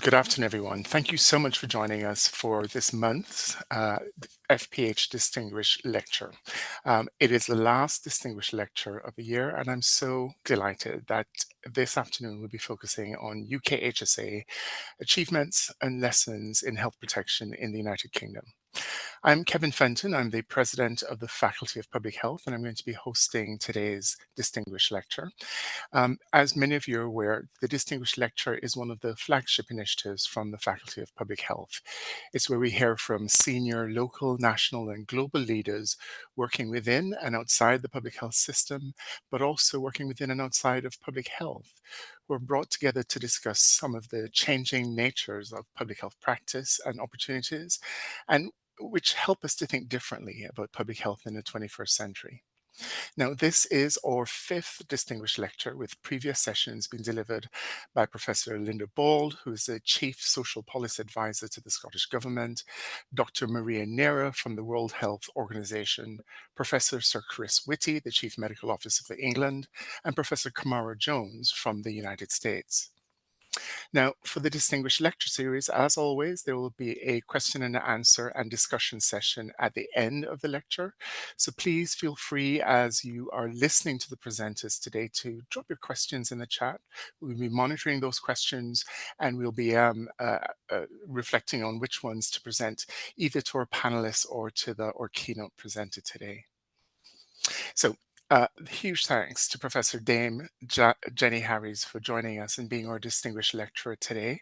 Good afternoon, everyone. Thank you so much for joining us for this month's FPH Distinguished Lecture. It is the last Distinguished Lecture of the year, and I'm so delighted that this afternoon we'll be focusing on UKHSA achievements and lessons in health protection in the United Kingdom. I'm Kevin Fenton. I'm the president of the Faculty of Public Health, and I'm going to be hosting today's Distinguished Lecture. As many of you are aware, the Distinguished Lecture is one of the flagship initiatives from the Faculty of Public Health. It's where we hear from senior local, national, and global leaders working within and outside the public health system, but also working within and outside of public health, who are brought together to discuss some of the changing natures of public health practice and opportunities, and which help us to think differently about public health in the 21st century. Now, this is our fifth Distinguished Lecture, with previous sessions being delivered by Professor Linda Bald, who is the Chief Social Policy Advisor to the Scottish Government, Dr. Maria Neira from the World Health Organization, Professor Sir Chris Whitty, the Chief Medical Officer for England, and Professor Kamara Jones from the United States. Now, for the Distinguished Lecture Series, as always, there will be a question and answer and discussion session at the end of the lecture. So please feel free, as you are listening to the presenters today, to drop your questions in the chat. We'll be monitoring those questions, and we'll be reflecting on which ones to present either to our panelists or to our keynote presenter today. So huge thanks to Professor Dame Jenny Harries for joining us and being our distinguished lecturer today.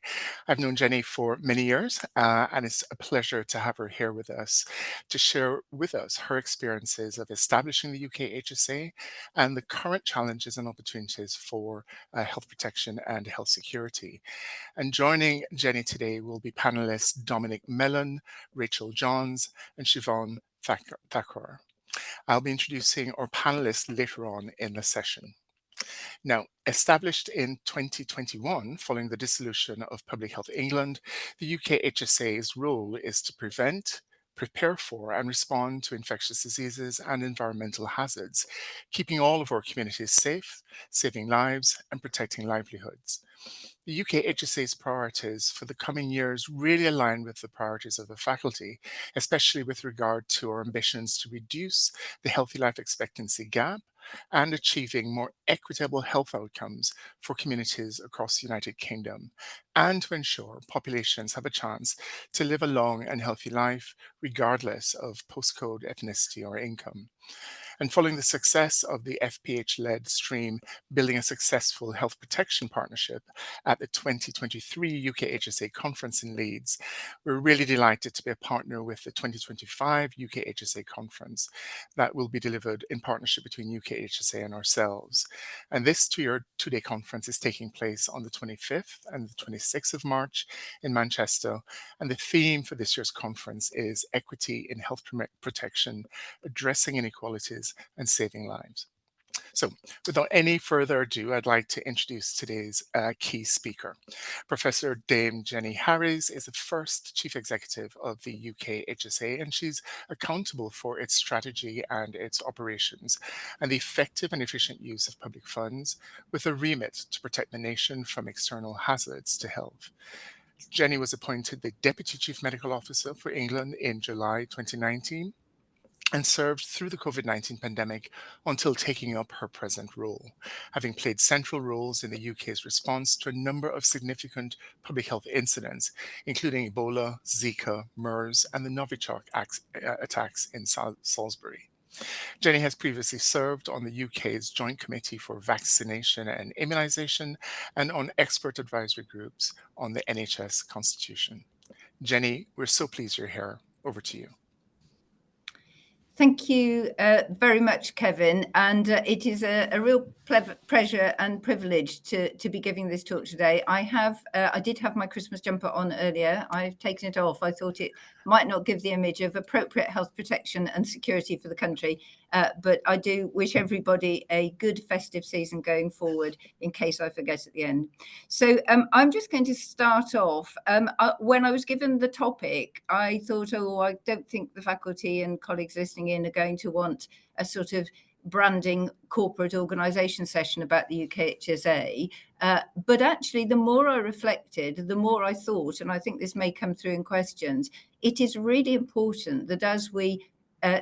I've known Jenny for many years, and it's a pleasure to have her here with us to share with us her experiences of establishing the UKHSA and the current challenges and opportunities for health protection and health security. And joining Jenny today will be panelists Dominic Mellon, Rachel Johns, and Shivan Thakrar. I'll be introducing our panelists later on in the session. Now, established in 2021, following the dissolution of Public Health England, the UKHSA's role is to prevent, prepare for, and respond to infectious diseases and environmental hazards, keeping all of our communities safe, saving lives, and protecting livelihoods. The UKHSA's priorities for the coming years really align with the priorities of the faculty, especially with regard to our ambitions to reduce the healthy life expectancy gap and achieving more equitable health outcomes for communities across the United Kingdom, and to ensure populations have a chance to live a long and healthy life, regardless of postcode, ethnicity, or income. And following the success of the FPH-led stream Building a Successful Health Protection Partnership at the 2023 UKHSA conference in Leeds, we're really delighted to be a partner with the 2025 UKHSA conference that will be delivered in partnership between UKHSA and ourselves. And this two-day conference is taking place on the 25th and the 26th of March in Manchester. And the theme for this year's conference is Equity in Health Protection, Addressing Inequalities and Saving Lives. So without any further ado, I'd like to introduce today's key speaker. Professor Dame Jenny Harries is the first Chief Executive of the UKHSA, and she's accountable for its strategy and its operations and the effective and efficient use of public funds, with a remit to protect the nation from external hazards to health. Jenny was appointed the Deputy Chief Medical Officer for England in July 2019, and served through the COVID-19 pandemic until taking up her present role, having played central roles in the UK's response to a number of significant public health incidents, including Ebola, Zika, MERS, and the Novichok attacks in Salisbury. Jenny has previously served on the UK's Joint Committee for Vaccination and Immunisation and on expert advisory groups on the NHS Constitution. Jenny, we're so pleased you're here. Over to you. Thank you very much, Kevin. And it is a real pleasure and privilege to be giving this talk today. I did have my Christmas jumper on earlier. I've taken it off. I thought it might not give the image of appropriate health protection and security for the country. But I do wish everybody a good festive season going forward, in case I forget at the end. So I'm just going to start off. When I was given the topic, I thought, oh, I don't think the faculty and colleagues listening in are going to want a sort of branding corporate organisation session about the UKHSA. But actually, the more I reflected, the more I thought, and I think this may come through in questions, it is really important that as we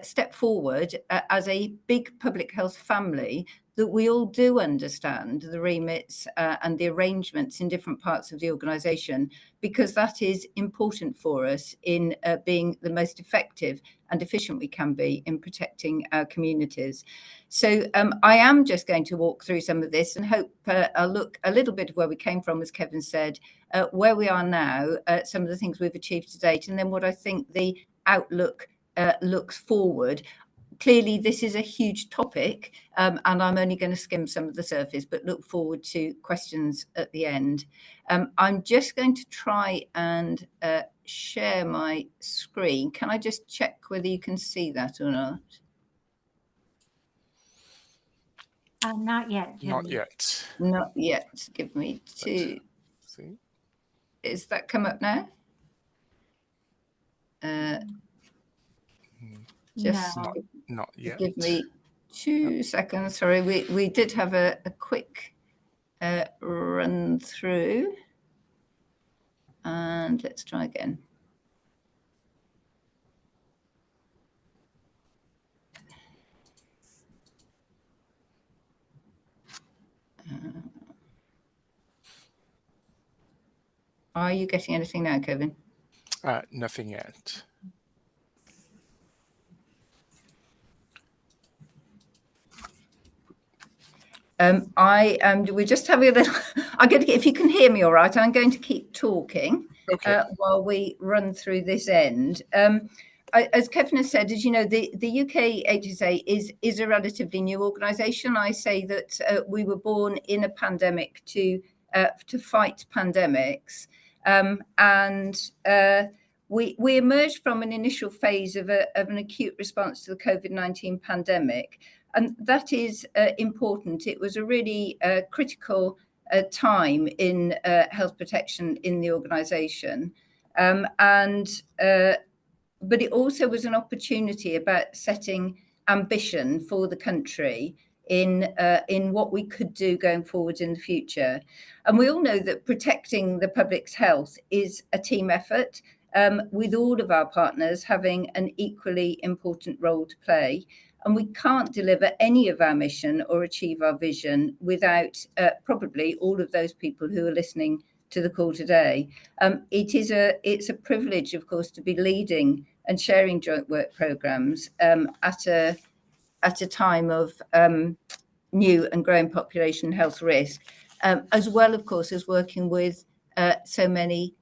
step forward as a big public health family, that we all do understand the remits and the arrangements in different parts of the organisation, because that is important for us in being the most effective and efficient we can be in protecting our communities. So I am just going to walk through some of this and hope I'll look a little bit of where we came from, as Kevin said, where we are now, some of the things we've achieved to date, and then what I think the outlook looks forward. Clearly, this is a huge topic, and I'm only going to skim some of the surface, but look forward to questions at the end. I'm just going to try and share my screen. Can I just check whether you can see that or not? Not yet, Jenny. Not yet. Not yet. Give me two. See? Is that come up now? Just No. Not yet. give me 2 seconds. Sorry, we did have a quick run through, and let's try again. Are you getting anything now, Kevin? Nothing yet. We're just having a little. If you can hear me all right, I'm going to keep talking while we run through this end. As Kevin has said, as you know, the UKHSA is a relatively new organisation. I say that we were born in a pandemic to fight pandemics, and we emerged from an initial phase of an acute response to the COVID-19 pandemic. And that is important. It was a really critical time in health protection in the organisation. But it also was an opportunity about setting ambition for the country in what we could do going forward in the future. And we all know that protecting the public's health is a team effort, with all of our partners having an equally important role to play. And we can't deliver any of our mission or achieve our vision without probably all of those people who are listening to the call today. It's a privilege, of course, to be leading and sharing joint work programmes at a time of new and growing population health risk, as well, of course, as working with so many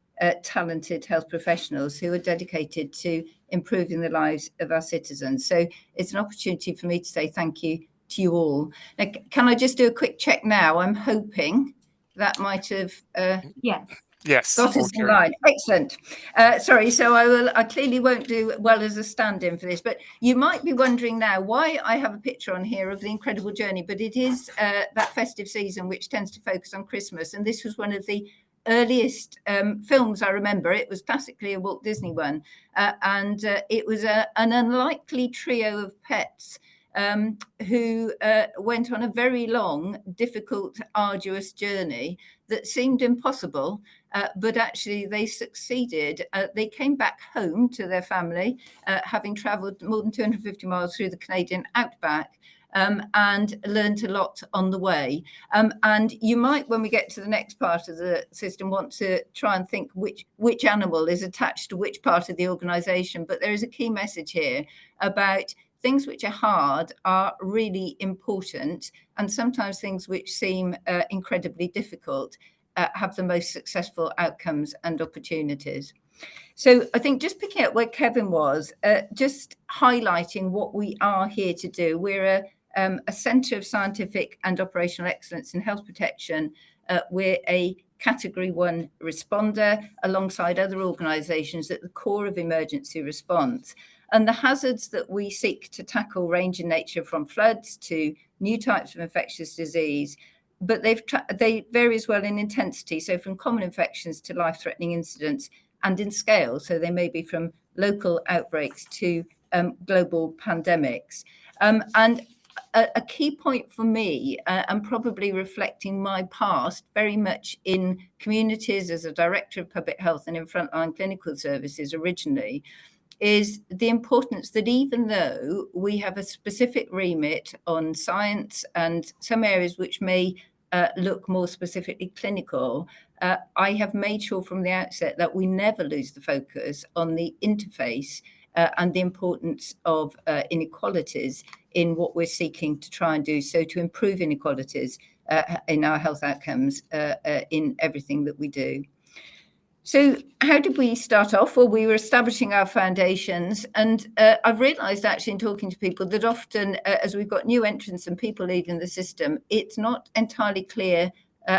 talented health professionals who are dedicated to improving the lives of our citizens. So it's an opportunity for me to say thank you to you all. Now, can I just do a quick check now? I'm hoping that might have Yes. got us in line. Excellent. Sorry, so I clearly won't do well as a stand-in for this, but you might be wondering now why I have a picture on here of the incredible journey, but it is that festive season which tends to focus on Christmas, and this was one of the earliest films I remember. It was classically a Walt Disney one, and it was an unlikely trio of pets who went on a very long, difficult, arduous journey that seemed impossible, but actually they succeeded. They came back home to their family, having travelled more than 250 miles through the Canadian outback, and learned a lot on the way. And you might, when we get to the next part of the system, want to try and think which animal is attached to which part of the organisation. But there is a key message here about things which are hard are really important, and sometimes things which seem incredibly difficult have the most successful outcomes and opportunities. So I think just picking up where Kevin was, just highlighting what we are here to do. We're a centre of scientific and operational excellence in health protection. We're a Category 1 responder alongside other organisations at the core of emergency response. And the hazards that we seek to tackle range in nature, from floods to new types of infectious disease, but they vary as well in intensity. So from common infections to life-threatening incidents, and in scale. So they may be from local outbreaks to global pandemics. And a key point for me, and probably reflecting my past very much in communities as a director of public health and in frontline clinical services originally, is the importance that even though we have a specific remit on science and some areas which may look more specifically clinical, I have made sure from the outset that we never lose the focus on the interface and the importance of inequalities in what we're seeking to try and do, so to improve inequalities in our health outcomes in everything that we do. So how did we start off? Well, we were establishing our foundations, and I've realised actually in talking to people that often as we've got new entrants and people leaving the system, it's not entirely clear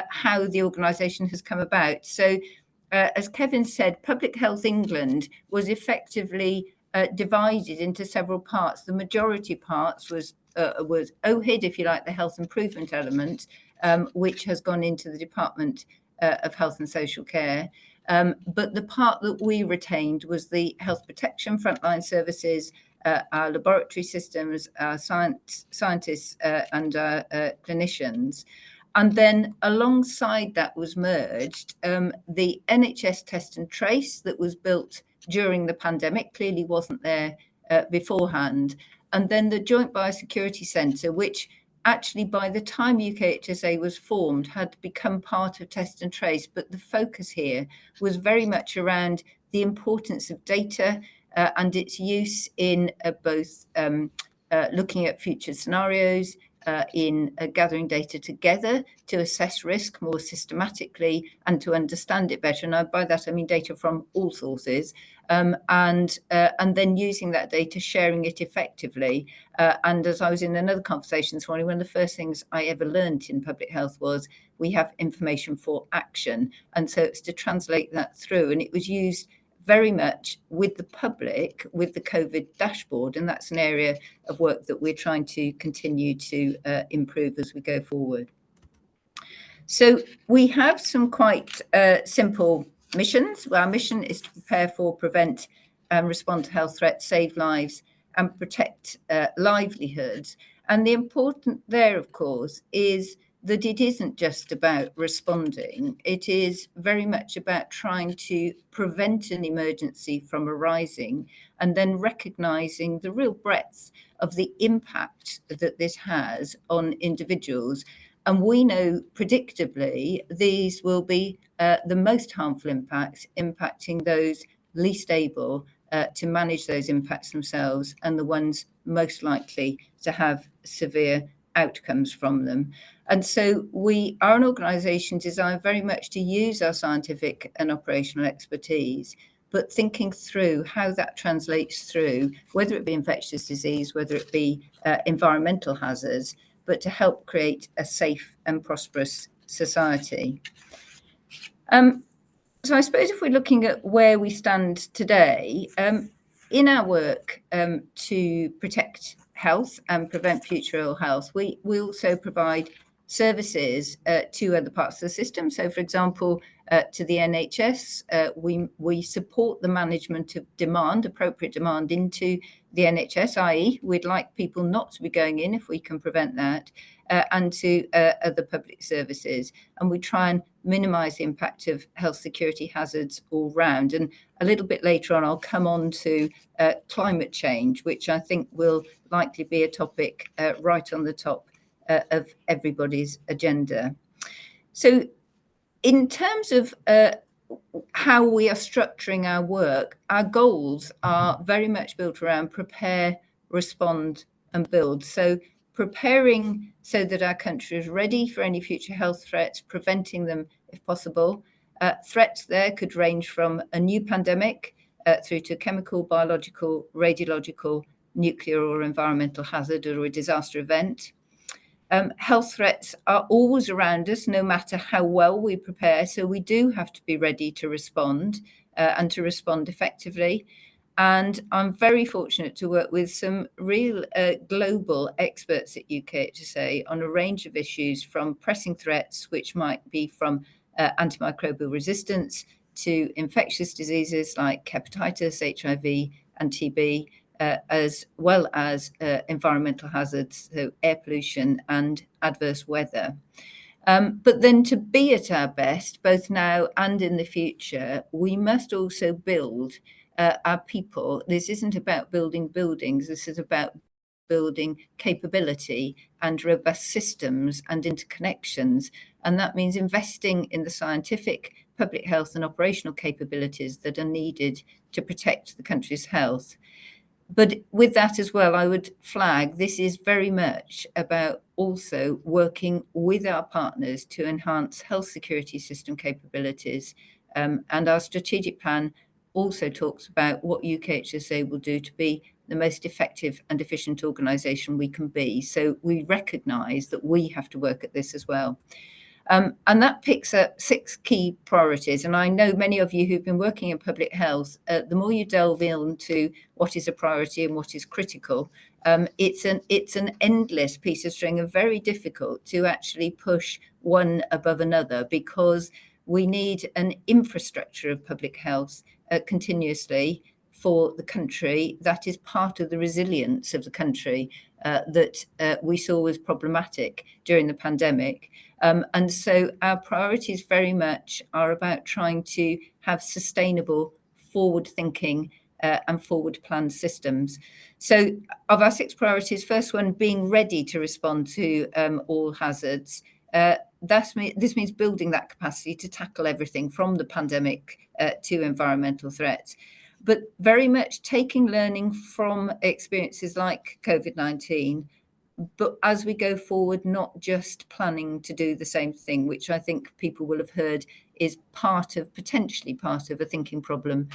how the organisation has come about. So as Kevin said, Public Health England was effectively divided into several parts. The majority parts was OHID, if you like, the health improvement element, which has gone into the Department of Health and Social Care. But the part that we retained was the health protection frontline services, our laboratory systems, our scientists and our clinicians. And then alongside that was merged the NHS test and trace that was built during the pandemic, clearly wasn't there beforehand. And then the Joint Biosecurity Centre, which actually by the time UKHSA was formed had become part of test and trace, but the focus here was very much around the importance of data and its use in both looking at future scenarios, in gathering data together to assess risk more systematically and to understand it better. And by that I mean data from all sources, and then using that data, sharing it effectively. And as I was in another conversation this morning, one of the first things I ever learned in public health was we have information for action. And so it's to translate that through. And it was used very much with the public, with the COVID dashboard. And that's an area of work that we're trying to continue to improve as we go forward. So we have some quite simple missions. Well, our mission is to prepare for, prevent and respond to health threats, save lives and protect livelihoods. And the important there, of course, is that it isn't just about responding. It is very much about trying to prevent an emergency from arising and then recognising the real breadth of the impact that this has on individuals. And we know predictably these will be the most harmful impacts, impacting those least able to manage those impacts themselves and the ones most likely to have severe outcomes from them. And so we are an organisation designed very much to use our scientific and operational expertise, but thinking through how that translates through, whether it be infectious disease, whether it be environmental hazards, but to help create a safe and prosperous society. So I suppose if we're looking at where we stand today, in our work to protect health and prevent future ill health, we also provide services to other parts of the system. So, for example, to the NHS, we support the management of demand, appropriate demand into the NHS, i.e. we'd like people not to be going in if we can prevent that, and to other public services. And we try and minimise the impact of health security hazards all round. And a little bit later on, I'll come on to climate change, which I think will likely be a topic right on the top of everybody's agenda. So in terms of how we are structuring our work, our goals are very much built around prepare, respond and build. So preparing so that our country is ready for any future health threats, preventing them if possible. Threats there could range from a new pandemic through to chemical, biological, radiological, nuclear or environmental hazard or a disaster event. Health threats are always around us, no matter how well we prepare. So we do have to be ready to respond and to respond effectively. And I'm very fortunate to work with some real global experts at UKHSA on a range of issues, from pressing threats, which might be from antimicrobial resistance to infectious diseases like hepatitis, HIV and TB, as well as environmental hazards, so air pollution and adverse weather. But then to be at our best, both now and in the future, we must also build our people. This isn't about building buildings, this is about building capability and robust systems and interconnections. And that means investing in the scientific, public health and operational capabilities that are needed to protect the country's health. But with that as well, I would flag this is very much about also working with our partners to enhance health security system capabilities. And our strategic plan also talks about what UKHSA will do to be the most effective and efficient organisation we can be. So we recognise that we have to work at this as well. And that picks up 6 key priorities. And I know many of you who've been working in public health, the more you delve into what is a priority and what is critical, it's an endless piece of string and very difficult to actually push one above another, because we need an infrastructure of public health continuously for the country that is part of the resilience of the country that we saw was problematic during the pandemic. And so our priorities very much are about trying to have sustainable, forward-thinking and forward-planned systems. So of our 6 priorities, first one being ready to respond to all hazards. This means building that capacity to tackle everything from the pandemic to environmental threats, but very much taking learning from experiences like COVID-19, but as we go forward, not just planning to do the same thing, which I think people will have heard is potentially part of a thinking problem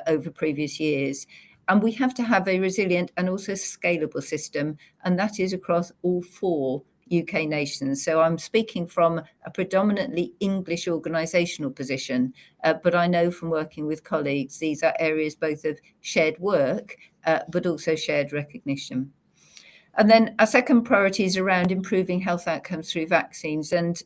over previous years. And we have to have a resilient and also scalable system, and that is across all 4 UK nations. So I'm speaking from a predominantly English organisational position, but I know from working with colleagues, these are areas both of shared work, but also shared recognition. And then our second priority is around improving health outcomes through vaccines. And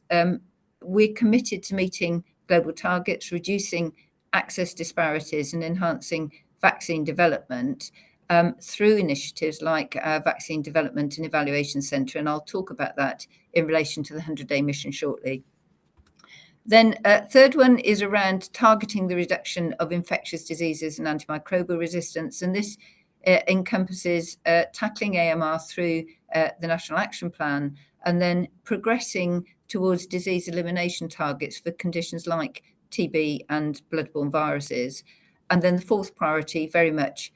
we're committed to meeting global targets, reducing access disparities and enhancing vaccine development through initiatives like our Vaccine Development and Evaluation Centre. And I'll talk about that in relation to the 100-day mission shortly. Then third one is around targeting the reduction of infectious diseases and antimicrobial resistance. And this encompasses tackling AMR through the National Action Plan, and then progressing towards disease elimination targets for conditions like TB and bloodborne viruses. And then the fourth priority, very much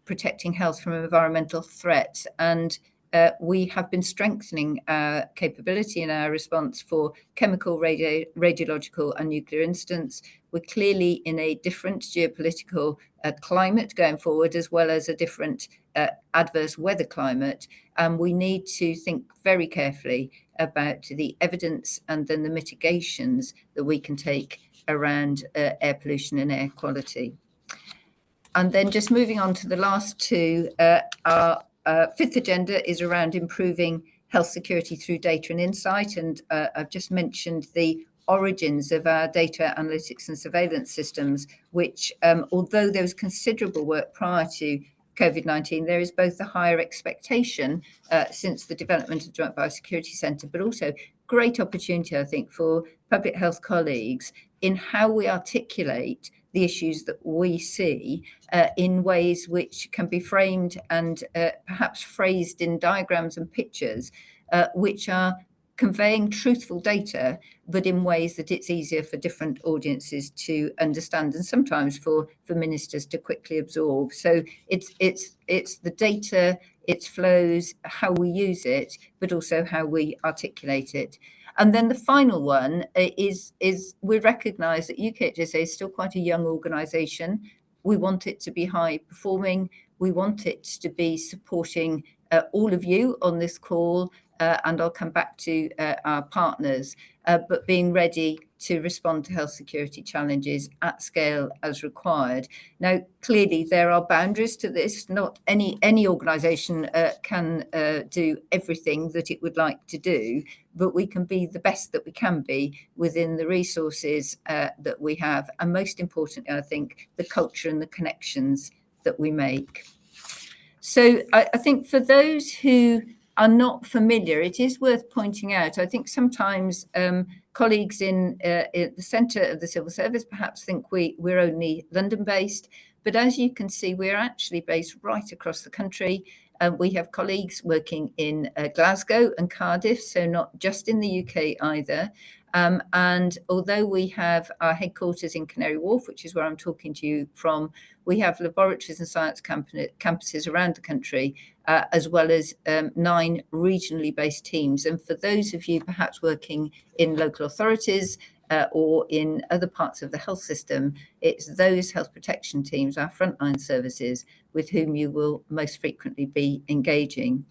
protecting health from environmental threats. And we have been strengthening our capability in our response for chemical, radiological and nuclear incidents. We're clearly in a different geopolitical climate going forward, as well as a different adverse weather climate. And we need to think very carefully about the evidence and then the mitigations that we can take around air pollution and air quality. And then just moving on to the last 2, our 5th agenda is around improving health security through data and insight. And I've just mentioned the origins of our data analytics and surveillance systems, which although there was considerable work prior to COVID-19, there is both a higher expectation since the development of the Joint Biosecurity Centre, but also great opportunity, I think, for public health colleagues in how we articulate the issues that we see in ways which can be framed and perhaps phrased in diagrams and pictures, which are conveying truthful data, but in ways that it's easier for different audiences to understand, and sometimes for ministers to quickly absorb. So it's the data, its flows, how we use it, but also how we articulate it. And then the final one is we recognise that UKHSA is still quite a young organisation. We want it to be high performing. We want it to be supporting all of you on this call, and I'll come back to our partners, but being ready to respond to health security challenges at scale as required. Now, clearly there are boundaries to this. Not any organisation can do everything that it would like to do, but we can be the best that we can be within the resources that we have, and most importantly, I think, the culture and the connections that we make. So I think for those who are not familiar, it is worth pointing out, I think sometimes colleagues in the centre of the civil service perhaps think we're only London-based, but as you can see, we're actually based right across the country. We have colleagues working in Glasgow and Cardiff, so not just in the UK either. And although we have our headquarters in Canary Wharf, which is where I'm talking to you from, we have laboratories and science campuses around the country, as well as 9 regionally based teams. And for those of you perhaps working in local authorities or in other parts of the health system, it's those health protection teams, our frontline services, with whom you will most frequently be engaging.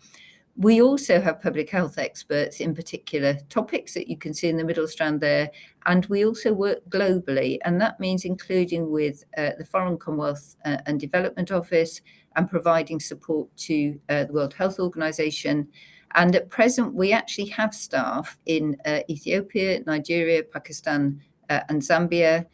We also have public health experts in particular topics that you can see in the middle strand there. And we also work globally, and that means including with the Foreign Commonwealth and Development Office and providing support to the World Health Organization. And at present, we actually have staff in Ethiopia, Nigeria, Pakistan, and Zambia.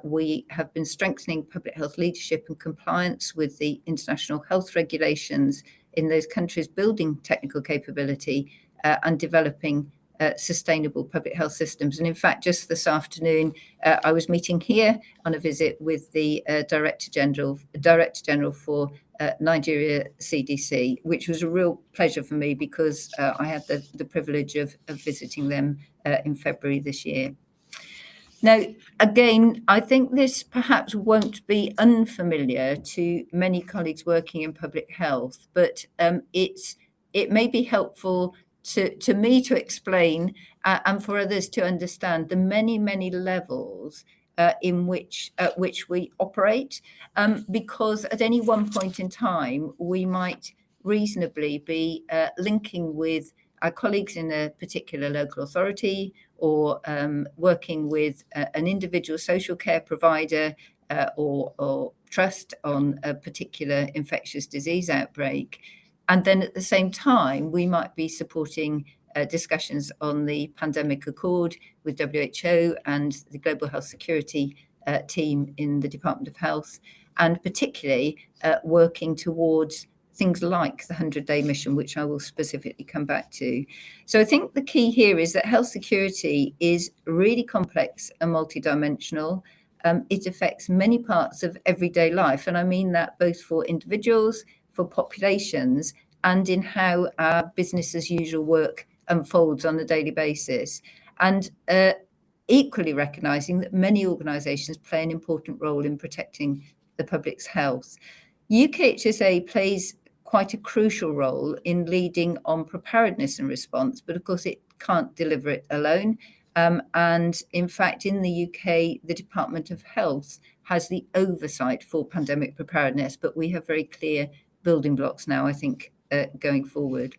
We have been strengthening public health leadership and compliance with the international health regulations in those countries, building technical capability and developing sustainable public health systems. And in fact, just this afternoon, I was meeting here on a visit with the Director General for Nigeria CDC, which was a real pleasure for me because I had the privilege of visiting them in February this year. Now, again, I think this perhaps won't be unfamiliar to many colleagues working in public health, but it may be helpful to me to explain and for others to understand the many levels at which we operate, because at any one point in time, we might reasonably be linking with our colleagues in a particular local authority or working with an individual social care provider or trust on a particular infectious disease outbreak. And then at the same time, we might be supporting discussions on the pandemic accord with WHO and the Global Health Security team in the Department of Health, and particularly working towards things like the 100-day mission, which I will specifically come back to. So I think the key here is that health security is really complex and multidimensional. It affects many parts of everyday life. And I mean that both for individuals, for populations, and in how our business as usual work unfolds on a daily basis. And equally recognizing that many organizations play an important role in protecting the public's health. UKHSA plays quite a crucial role in leading on preparedness and response, but of course it can't deliver it alone. And in fact, in the UK, the Department of Health has the oversight for pandemic preparedness, but we have very clear building blocks now, I think, going forward.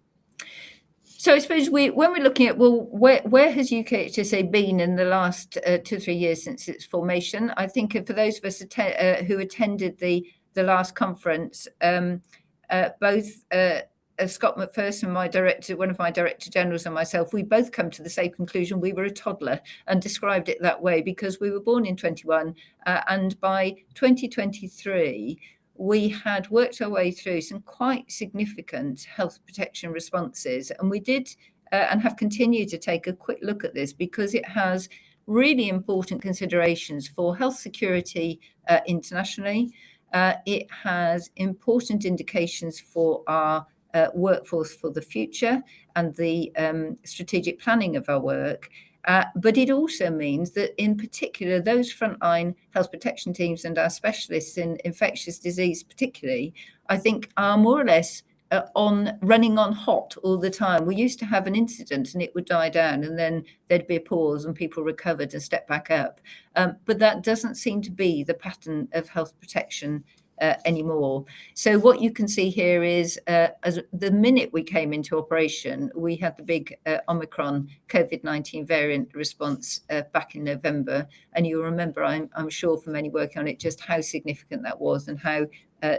So I suppose when we're looking at, well, where has UKHSA been in the last 2 or 3 years since its formation? I think for those of us who attended the last conference, both Scott McPherson, one of my director generals, and myself, we both come to the same conclusion. We were a toddler and described it that way because we were born in 21, and by 2023, we had worked our way through some quite significant health protection responses. And we did and have continued to take a quick look at this because it has really important considerations for health security internationally. It has important indications for our workforce for the future and the strategic planning of our work. But it also means that, in particular, those frontline health protection teams and our specialists in infectious disease particularly, I think are more or less running on hot all the time. We used to have an incident and it would die down and then there'd be a pause and people recovered and stepped back up. But that doesn't seem to be the pattern of health protection anymore. So what you can see here is as the minute we came into operation, we had the big Omicron COVID-19 variant response back in November. And you'll remember, I'm sure for many working on it, just how significant that was and how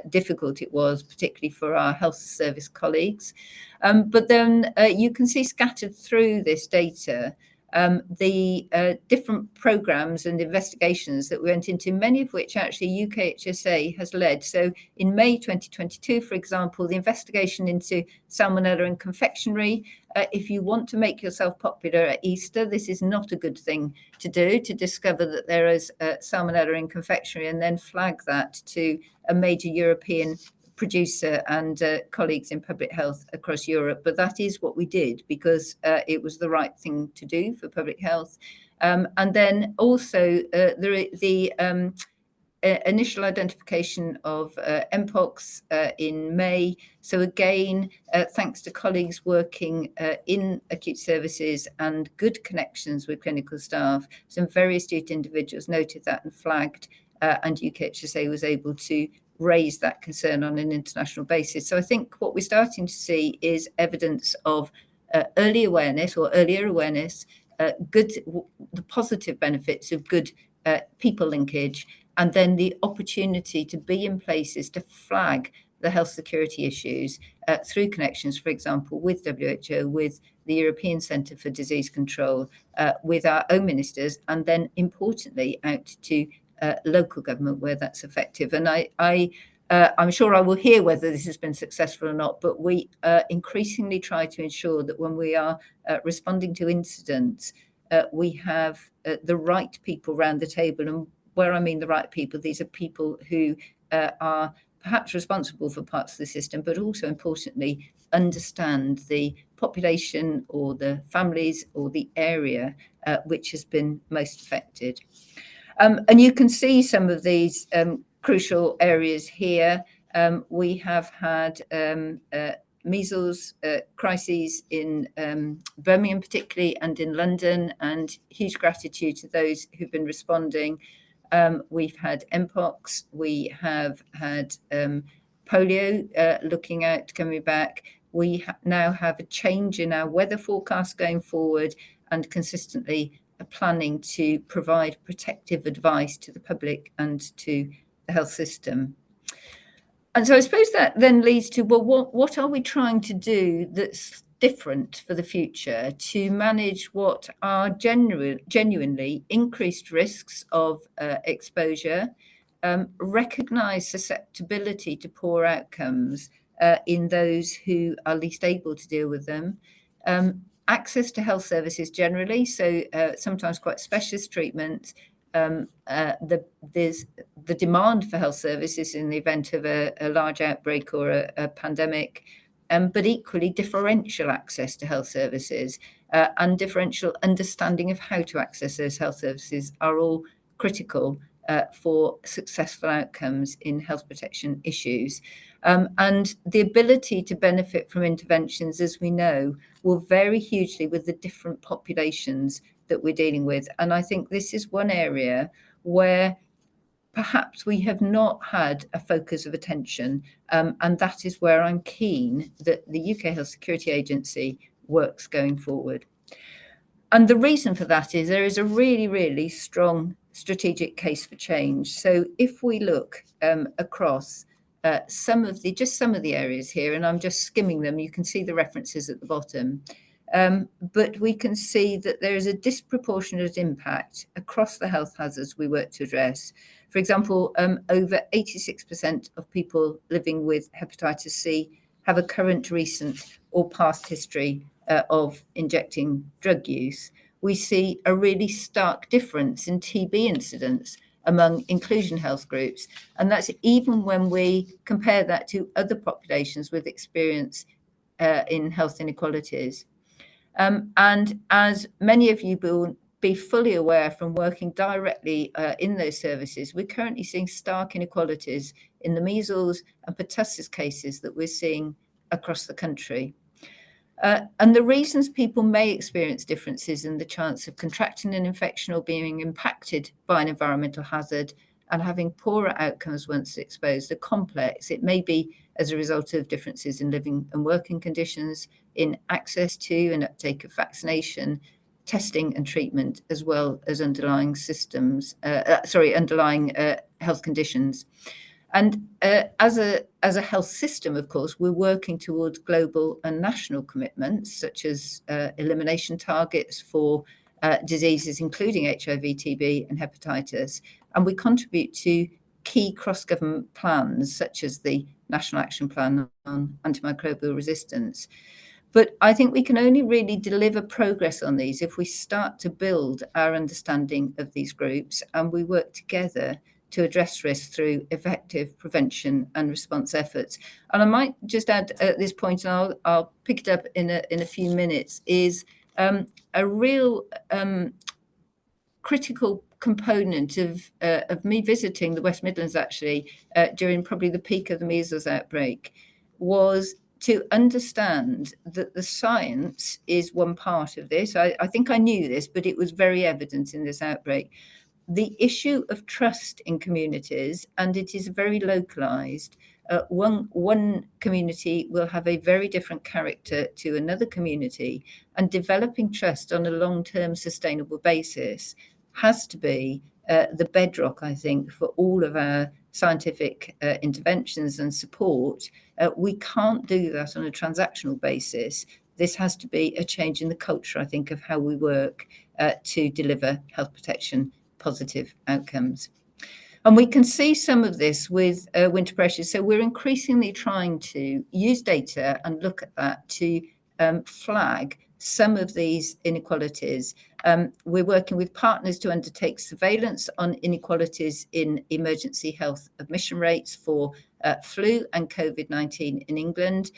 difficult it was, particularly for our health service colleagues. But then you can see scattered through this data the different programs and investigations that we went into, many of which actually UKHSA has led. So in May 2022, for example, the investigation into salmonella in confectionery. If you want to make yourself popular at Easter, this is not a good thing to do, to discover that there is salmonella in confectionery and then flag that to a major European producer and colleagues in public health across Europe. But that is what we did because it was the right thing to do for public health. And then also the initial identification of Mpox in May. So again, thanks to colleagues working in acute services and good connections with clinical staff, some very astute individuals noted that and flagged, and UKHSA was able to raise that concern on an international basis. So I think what we're starting to see is evidence of early awareness or earlier awareness, the positive benefits of good people linkage, and then the opportunity to be in places to flag the health security issues through connections, for example, with WHO, with the European Centre for Disease Control, with our own ministers, and then importantly out to local government where that's effective. And I'm sure I will hear whether this has been successful or not, but we increasingly try to ensure that when we are responding to incidents, we have the right people around the table. And where I mean the right people, these are people who are perhaps responsible for parts of the system, but also importantly, understand the population or the families or the area which has been most affected. And you can see some of these crucial areas here. We have had measles crises in Birmingham particularly and in London, and huge gratitude to those who've been responding. We've had Mpox, we have had polio looking out, coming back. We now have a change in our weather forecast going forward and consistently planning to provide protective advice to the public and to the health system. And so I suppose that then leads to, well, what are we trying to do that's different for the future to manage what are genuinely increased risks of exposure, recognise susceptibility to poor outcomes in those who are least able to deal with them, access to health services generally, so sometimes quite specialist treatment, there's the demand for health services in the event of a large outbreak or a pandemic, but equally differential access to health services and differential understanding of how to access those health services are all critical for successful outcomes in health protection issues. And the ability to benefit from interventions, as we know, will vary hugely with the different populations that we're dealing with. And I think this is one area where perhaps we have not had a focus of attention. And that is where I'm keen that the UK Health Security Agency works going forward. And the reason for that is there is a really, really strong strategic case for change. So if we look across some of the areas here, and I'm just skimming them, you can see the references at the bottom. But we can see that there is a disproportionate impact across the health hazards we work to address. For example, over 86% of people living with hepatitis C have a current, recent, or past history of injecting drug use. We see a really stark difference in TB incidence among inclusion health groups. And that's even when we compare that to other populations with experience in health inequalities. And as many of you will be fully aware from working directly in those services, we're currently seeing stark inequalities in the measles and pertussis cases that we're seeing across the country. And the reasons people may experience differences in the chance of contracting an infection or being impacted by an environmental hazard and having poorer outcomes once exposed are complex. It may be as a result of differences in living and working conditions, in access to and uptake of vaccination, testing and treatment, as well as underlying health conditions. And as a health system, of course, we're working towards global and national commitments, such as elimination targets for diseases, including HIV, TB, and hepatitis. And we contribute to key cross-government plans, such as the National Action Plan on Antimicrobial Resistance. But I think we can only really deliver progress on these if we start to build our understanding of these groups and we work together to address risk through effective prevention and response efforts. And I might just add at this point, and I'll pick it up in a few minutes, is a real critical component of me visiting the West Midlands actually during probably the peak of the measles outbreak was to understand that the science is one part of this. I think I knew this, but it was very evident in this outbreak. The issue of trust in communities, and it is very localized. One community will have a very different character to another community, and developing trust on a long-term sustainable basis has to be the bedrock, I think, for all of our scientific interventions and support. We can't do that on a transactional basis. This has to be a change in the culture, I think, of how we work to deliver health protection positive outcomes. And we can see some of this with winter pressures. So we're increasingly trying to use data and look at that to flag some of these inequalities. We're working with partners to undertake surveillance on inequalities in emergency health admission rates for flu and COVID-19 in England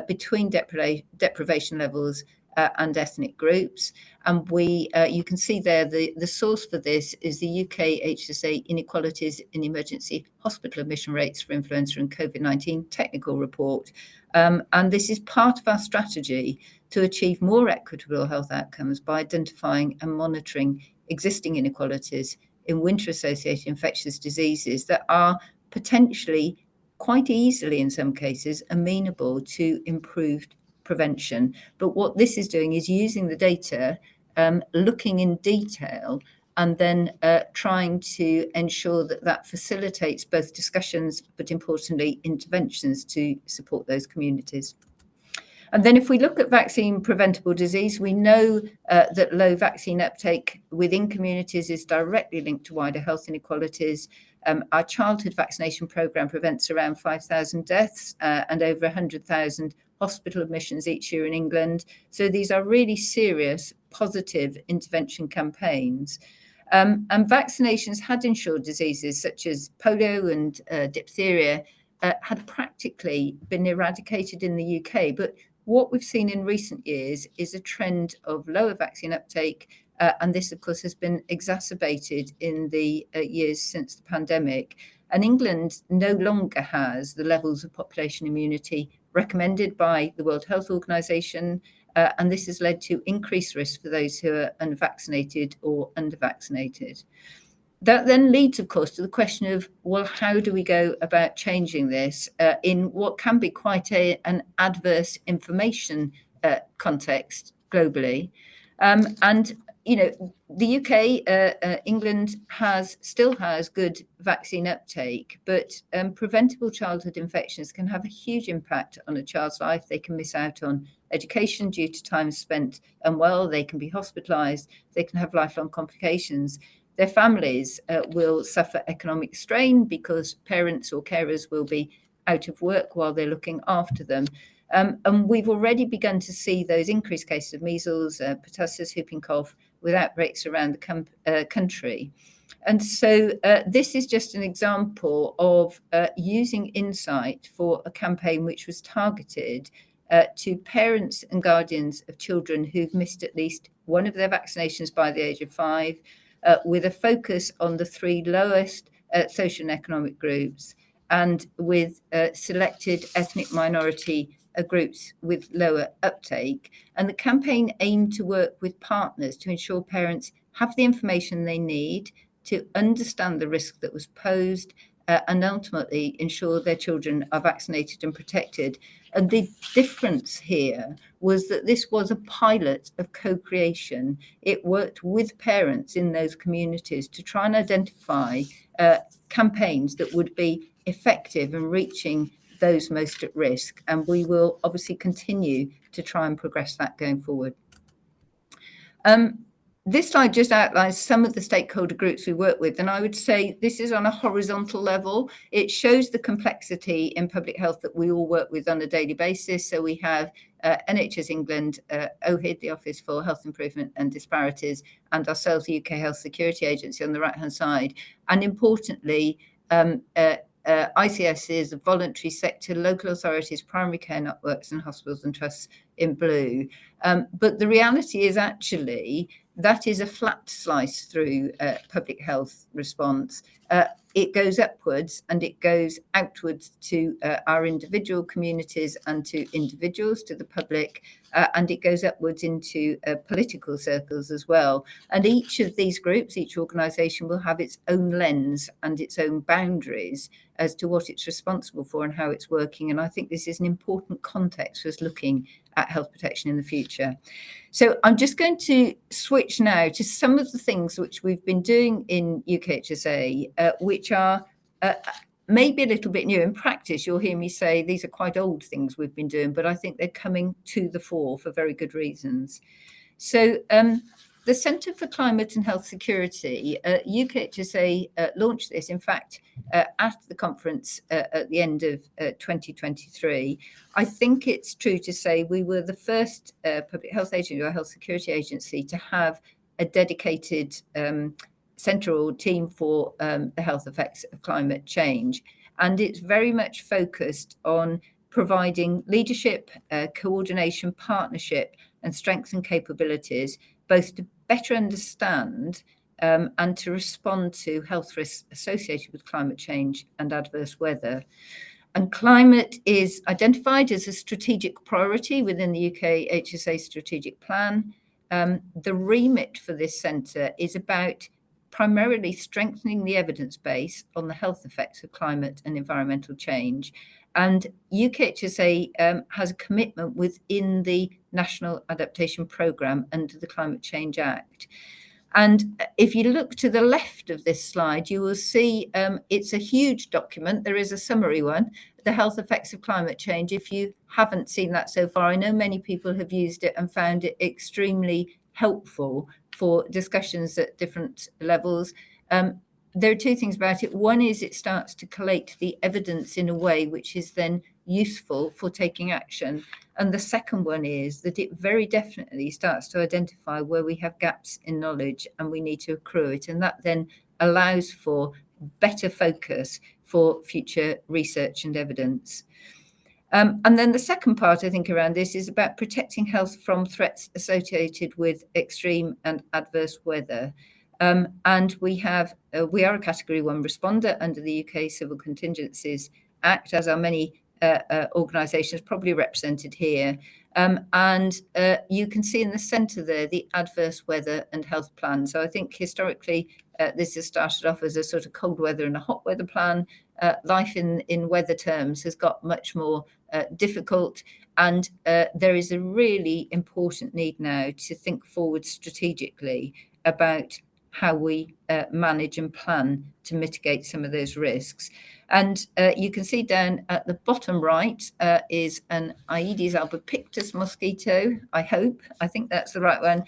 between deprivation levels and ethnic groups. And you can see there the source for this is the UKHSA Inequalities in Emergency Hospital Admission Rates for Influenza and COVID-19 technical report. And this is part of our strategy to achieve more equitable health outcomes by identifying and monitoring existing inequalities in winter-associated infectious diseases that are potentially quite easily, in some cases, amenable to improved prevention. But what this is doing is using the data, looking in detail, and then trying to ensure that that facilitates both discussions, but importantly, interventions to support those communities. And then if we look at vaccine preventable disease, we know that low vaccine uptake within communities is directly linked to wider health inequalities. Our childhood vaccination programme prevents around 5,000 deaths and over 100,000 hospital admissions each year in England. So these are really serious, positive intervention campaigns. And vaccinations had ensured diseases such as polio and diphtheria had practically been eradicated in the UK. But what we've seen in recent years is a trend of lower vaccine uptake. And this, of course, has been exacerbated in the years since the pandemic. And England no longer has the levels of population immunity recommended by the World Health Organization. And this has led to increased risk for those who are unvaccinated or undervaccinated. That then leads, of course, to the question of, well, how do we go about changing this in what can be quite an adverse information context globally? And, you know, the UK, England still has good vaccine uptake, but preventable childhood infections can have a huge impact on a child's life. They can miss out on education due to time spent unwell. They can be hospitalised. They can have lifelong complications. Their families will suffer economic strain because parents or carers will be out of work while they're looking after them. And we've already begun to see those increased cases of measles, pertussis, whooping cough with outbreaks around the country. And so this is just an example of using insight for a campaign which was targeted to parents and guardians of children who've missed at least one of their vaccinations by the age of 5, with a focus on the 3 lowest social and economic groups and with selected ethnic minority groups with lower uptake. And the campaign aimed to work with partners to ensure parents have the information they need to understand the risk that was posed and ultimately ensure their children are vaccinated and protected. And the difference here was that this was a pilot of co-creation. It worked with parents in those communities to try and identify campaigns that would be effective in reaching those most at risk. And we will obviously continue to try and progress that going forward. This slide just outlines some of the stakeholder groups we work with, and I would say this is on a horizontal level. It shows the complexity in public health that we all work with on a daily basis. So we have NHS England, OHID, the Office for Health Improvement and Disparities, and ourselves, the UK Health Security Agency, on the right-hand side. And importantly, ICSs, the voluntary sector, local authorities, primary care networks, and hospitals and trusts in blue. But the reality is actually that is a flat slice through public health response. It goes upwards and it goes outwards to our individual communities and to individuals, to the public, and it goes upwards into political circles as well. And each of these groups, each organisation will have its own lens and its own boundaries as to what it's responsible for and how it's working. And I think this is an important context for us looking at health protection in the future. So I'm just going to switch now to some of the things which we've been doing in UKHSA, which are maybe a little bit new. In practice, you'll hear me say these are quite old things we've been doing, but I think they're coming to the fore for very good reasons. So the Centre for Climate and Health Security, UKHSA launched this, in fact, at the conference at the end of 2023. I think it's true to say we were the first public health agency or health security agency to have a dedicated central team for the health effects of climate change. And it's very much focused on providing leadership, coordination, partnership, and strengthen capabilities, both to better understand and to respond to health risks associated with climate change and adverse weather. And climate is identified as a strategic priority within the UKHSA strategic plan. The remit for this centre is about primarily strengthening the evidence base on the health effects of climate and environmental change. And UKHSA has a commitment within the National Adaptation Programme under the Climate Change Act. And if you look to the left of this slide, you will see it's a huge document. There is a summary one, the health effects of climate change. If you haven't seen that so far, I know many people have used it and found it extremely helpful for discussions at different levels. There are two things about it. One is it starts to collate the evidence in a way which is then useful for taking action. And the second one is that it very definitely starts to identify where we have gaps in knowledge and we need to accrue it. And that then allows for better focus for future research and evidence. And then the second part, I think, around this is about protecting health from threats associated with extreme and adverse weather. And we are a Category 1 responder under the UK Civil Contingencies Act, as are many organisations probably represented here. And you can see in the centre there the adverse weather and health plan. So I think historically this has started off as a sort of cold weather and a hot weather plan. Life in weather terms has got much more difficult, and there is a really important need now to think forward strategically about how we manage and plan to mitigate some of those risks. And you can see down at the bottom right is an Aedes albopictus mosquito, I think that's the right one,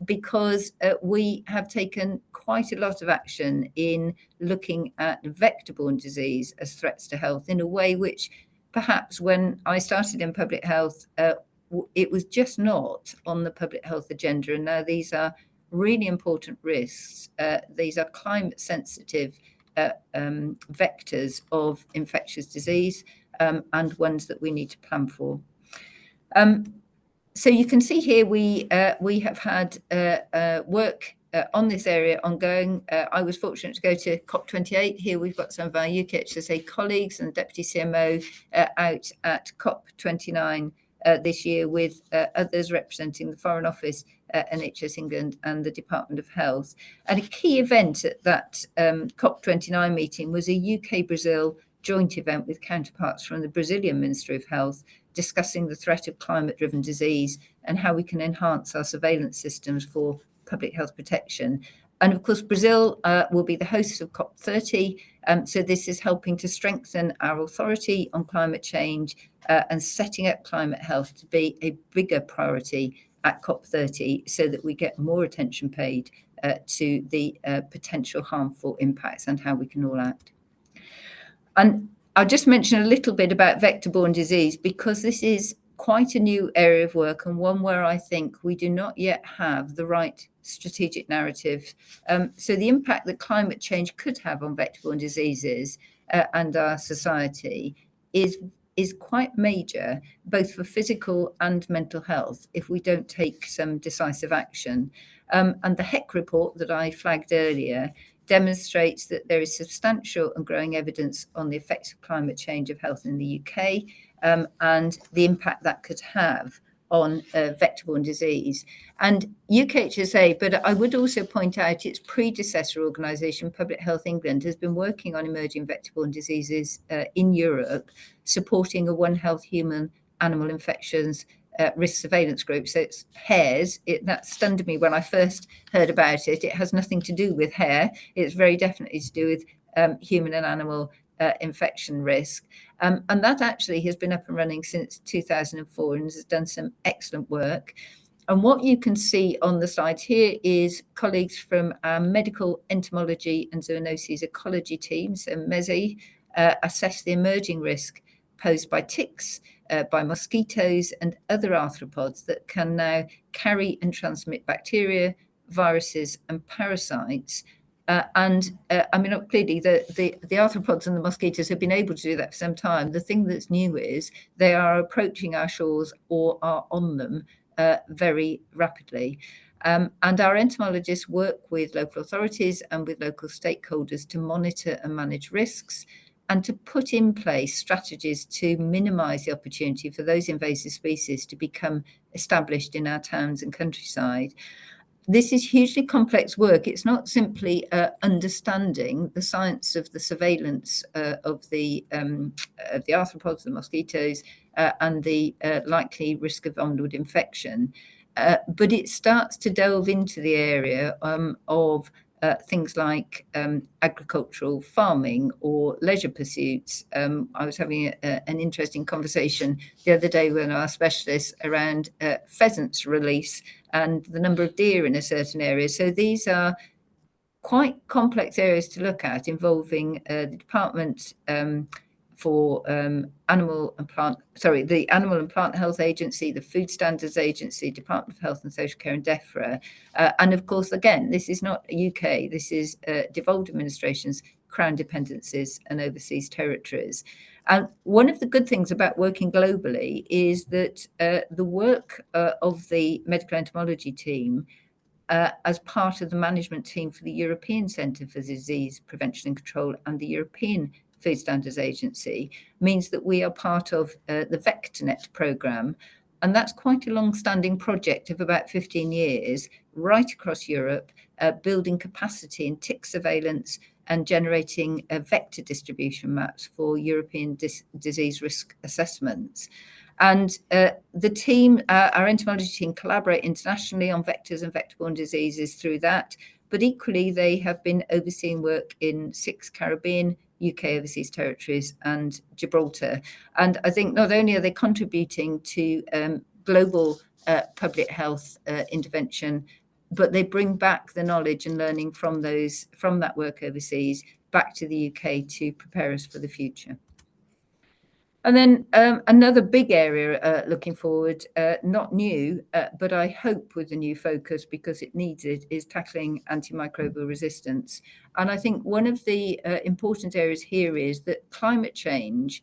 because we have taken quite a lot of action in looking at vector-borne disease as threats to health in a way which perhaps when I started in public health, it was just not on the public health agenda. And now these are really important risks. These are climate sensitive vectors of infectious disease and ones that we need to plan for. So you can see here we have had work on this area ongoing. I was fortunate to go to COP28. Here we've got some of our UKHSA colleagues and Deputy CMO out at COP29 this year with others representing the Foreign Office, NHS England and the Department of Health. And a key event at that COP29 meeting was a UK-Brazil joint event with counterparts from the Brazilian Ministry of Health discussing the threat of climate-driven disease and how we can enhance our surveillance systems for public health protection. And of course, Brazil will be the host of COP30. So this is helping to strengthen our authority on climate change and setting up climate health to be a bigger priority at COP30 so that we get more attention paid to the potential harmful impacts and how we can all act. And I'll just mention a little bit about vector-borne disease, because this is quite a new area of work and one where I think we do not yet have the right strategic narrative. So the impact that climate change could have on vector-borne diseases and our society is quite major, both for physical and mental health, if we don't take some decisive action. And the HEC report that I flagged earlier demonstrates that there is substantial and growing evidence on the effects of climate change of health in the UK, and the impact that could have on vector-borne disease. And UKHSA, but I would also point out its predecessor organisation, Public Health England, has been working on emerging vector-borne diseases in Europe, supporting a One Health human animal infections risk surveillance group. So it's HARES. That stunned me when I first heard about it. It has nothing to do with hair. It's very definitely to do with human and animal infection risk. And that actually has been up and running since 2004 and has done some excellent work. And what you can see on the slide here is colleagues from our medical entomology and zoonoses ecology teams, and MESI, assess the emerging risk posed by ticks, by mosquitoes and other arthropods that can now carry and transmit bacteria, viruses and parasites. I mean, clearly the arthropods and the mosquitoes have been able to do that for some time. The thing that's new is they are approaching our shores or are on them very rapidly. And our entomologists work with local authorities and with local stakeholders to monitor and manage risks, and to put in place strategies to minimise the opportunity for those invasive species to become established in our towns and countryside. This is hugely complex work. It's not simply understanding the science of the surveillance of the arthropods, the mosquitoes, and the likely risk of onward infection, but it starts to delve into the area of things like agricultural farming or leisure pursuits. I was having an interesting conversation the other day with our specialists around pheasants release and the number of deer in a certain area. So these are quite complex areas to look at, involving the Department for the Animal and Plant Health Agency, the Food Standards Agency, Department of Health and Social Care, and DEFRA. And of course, again, this is not UK, this is devolved administrations, crown dependencies and overseas territories. And one of the good things about working globally is that the work of the medical entomology team as part of the management team for the European Centre for Disease Prevention and Control and the European Food Standards Agency means that we are part of the VectorNet programme. And that's quite a long-standing project of about 15 years, right across Europe, building capacity in tick surveillance and generating vector distribution maps for European disease risk assessments. And the team, our entomology team, collaborate internationally on vectors and vector-borne diseases through that. But equally, they have been overseeing work in 6 Caribbean, UK overseas territories and Gibraltar. And I think not only are they contributing to global public health intervention, but they bring back the knowledge and learning from that work overseas back to the UK to prepare us for the future. And then another big area looking forward, not new, but I hope with a new focus because it needs it, is tackling antimicrobial resistance. And I think one of the important areas here is that climate change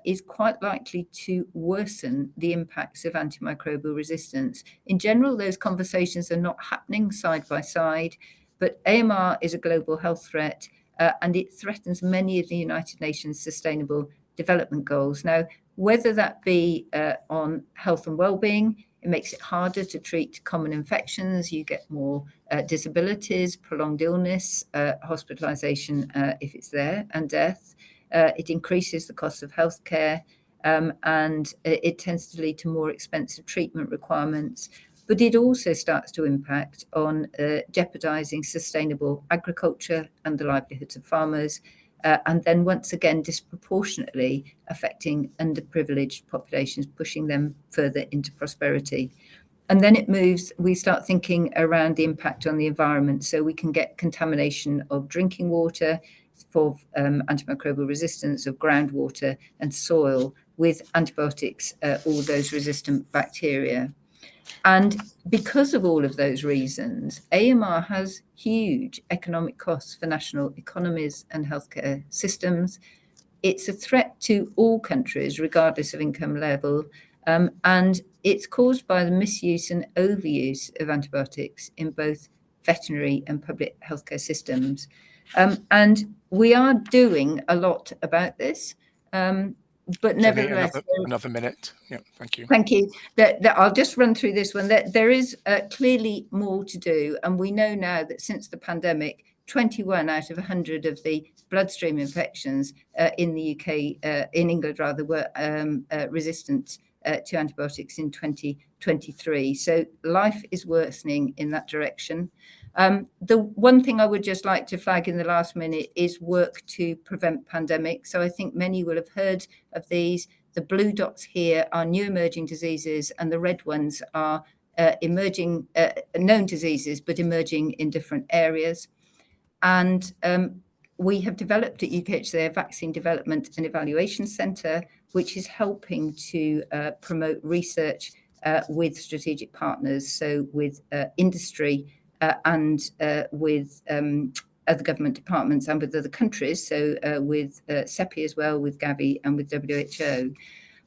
is quite likely to worsen the impacts of antimicrobial resistance. In general, those conversations are not happening side by side, but AMR is a global health threat and it threatens many of the United Nations Sustainable Development Goals. Now, whether that be on health and well-being, it makes it harder to treat common infections. You get more disabilities, prolonged illness, hospitalization if it's there, and death. It increases the cost of healthcare, and it tends to lead to more expensive treatment requirements. But it also starts to impact on jeopardizing sustainable agriculture and the livelihoods of farmers. And then once again, disproportionately affecting underprivileged populations, pushing them further into prosperity. And then it moves, we start thinking around the impact on the environment. So we can get contamination of drinking water for antimicrobial resistance of groundwater and soil with antibiotics, all those resistant bacteria. And because of all of those reasons, AMR has huge economic costs for national economies and healthcare systems. It's a threat to all countries, regardless of income level, and it's caused by the misuse and overuse of antibiotics in both veterinary and public healthcare systems. And we are doing a lot about this, but Jenny, nevertheless... another minute. Yeah, thank you. Thank you. I'll just run through this one. There is clearly more to do, and we know now that since the pandemic, 21 out of 100 of the bloodstream infections in the UK, in England rather, were resistant to antibiotics in 2023. So life is worsening in that direction. The one thing I would just like to flag in the last minute is work to prevent pandemics. So I think many will have heard of these. The blue dots here are new emerging diseases, and the red ones are emerging known diseases, but emerging in different areas. And we have developed at UKHSA a vaccine development and evaluation centre, which is helping to promote research with strategic partners, so with industry and with other government departments and with other countries, so with CEPI as well, with Gavi and with WHO.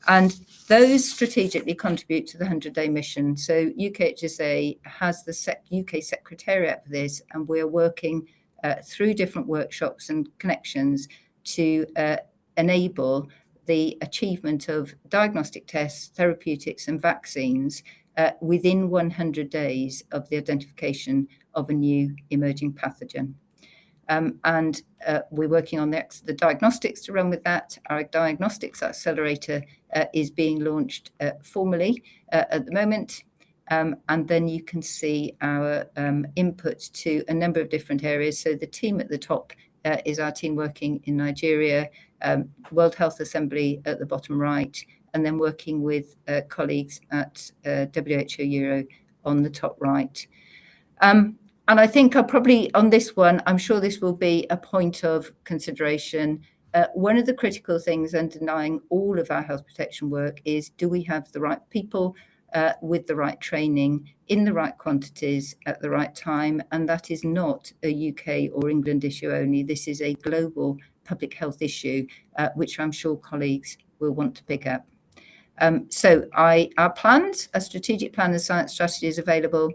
And those strategically contribute to the 100-day mission. So UKHSA has the UK Secretariat for this, and we're working through different workshops and connections to enable the achievement of diagnostic tests, therapeutics and vaccines within 100 days of the identification of a new emerging pathogen. And we're working on the diagnostics to run with that. Our diagnostics accelerator is being launched formally at the moment. And then you can see our input to a number of different areas. So the team at the top is our team working in Nigeria, World Health Assembly at the bottom right, and then working with colleagues at WHO Euro on the top right. And I think I'll probably, on this one, I'm sure this will be a point of consideration. One of the critical things underlying all of our health protection work is, do we have the right people with the right training in the right quantities at the right time? And that is not a UK or England issue only. This is a global public health issue, which I'm sure colleagues will want to pick up. So our plans, a strategic plan and science strategy is available.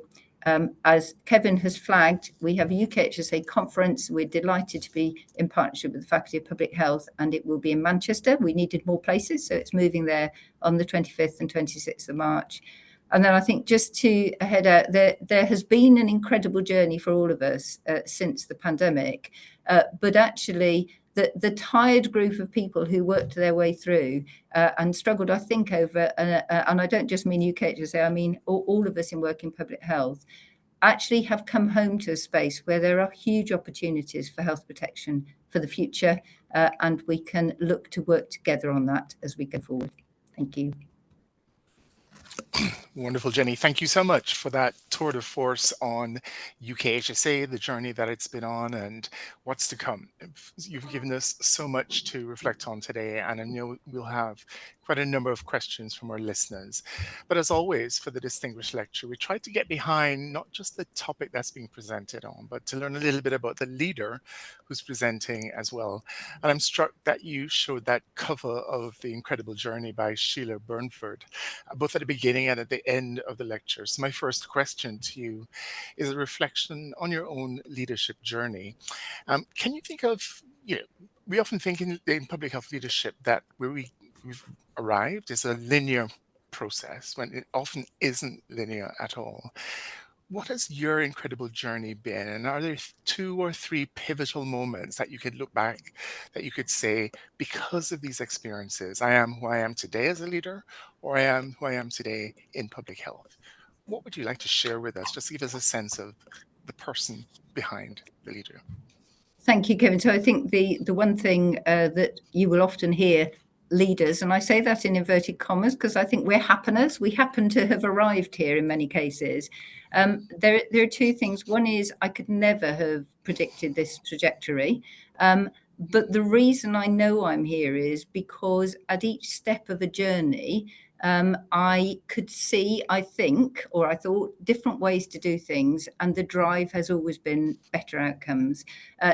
As Kevin has flagged, we have a UKHSA conference. We're delighted to be in partnership with the Faculty of Public Health, and it will be in Manchester. We needed more places, so it's moving there on the 25th and 26th of March. And then I think just to head out, there has been an incredible journey for all of us since the pandemic, but actually the tired group of people who worked their way through and struggled, I think, over, and I don't just mean UKHSA, I mean all of us in work in public health, actually have come home to a space where there are huge opportunities for health protection for the future, and we can look to work together on that as we go forward. Thank you. Wonderful, Jenny. Thank you so much for that tour de force on UKHSA, the journey that it's been on, and what's to come. You've given us so much to reflect on today, and I know we'll have quite a number of questions from our listeners. But as always, for the Distinguished Lecture, we try to get behind not just the topic that's being presented on, but to learn a little bit about the leader who's presenting as well. And I'm struck that you showed that cover of The Incredible Journey by Sheila Burnford, both at the beginning and at the end of the lecture. So my first question to you is a reflection on your own leadership journey. Can you think of, we often think in public health leadership that where we've arrived is a linear process, when it often isn't linear at all. What has your incredible journey been? And are there 2 or 3 pivotal moments that you could look back, that you could say, because of these experiences, I am who I am today as a leader, or I am who I am today in public health? What would you like to share with us, just to give us a sense of the person behind the leader? Thank you, Kevin. So I think the one thing that you will often hear leaders, and I say that in inverted commas because I think we're happeners. We happen to have arrived here in many cases. There are two things. One is I could never have predicted this trajectory. But the reason I know I'm here is because at each step of a journey, I could see, I think, or I thought, different ways to do things, and the drive has always been better outcomes.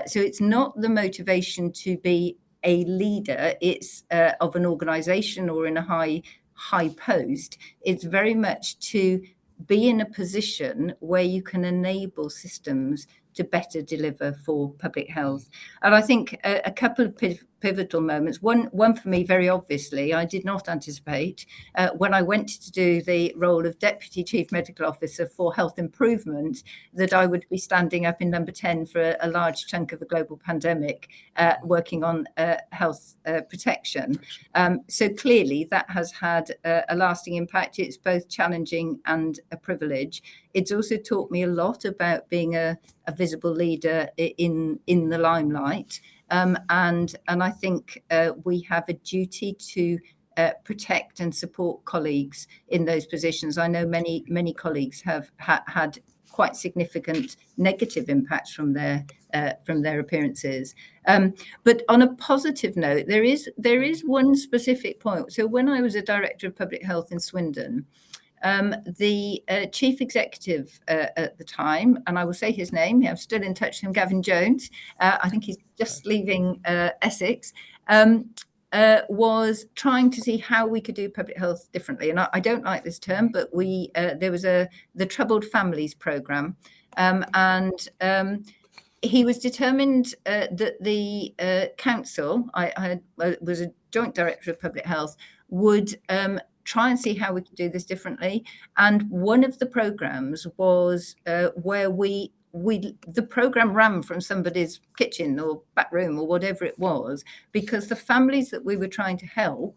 So it's not the motivation to be a leader, it's of an organisation or in a high post. It's very much to be in a position where you can enable systems to better deliver for public health. And I think a couple of pivotal moments. One for me, very obviously, I did not anticipate when I went to do the role of Deputy Chief Medical Officer for Health Improvement that I would be standing up in number 10 for a large chunk of a global pandemic, working on health protection. So clearly that has had a lasting impact. It's both challenging and a privilege. It's also taught me a lot about being a visible leader in the limelight. And I think we have a duty to protect and support colleagues in those positions. I know many colleagues have had quite significant negative impacts from their appearances. But on a positive note, there is one specific point. So when I was a Director of Public Health in Swindon, the chief executive at the time, and I will say his name, I'm still in touch with him, Gavin Jones, I think he's just leaving Essex, was trying to see how we could do public health differently. And I don't like this term, but there was the Troubled Families Programme, and he was determined that the council, I was a joint director of public health, would try and see how we could do this differently. And one of the programs was where the program ran from somebody's kitchen or back room or whatever it was, because the families that we were trying to help,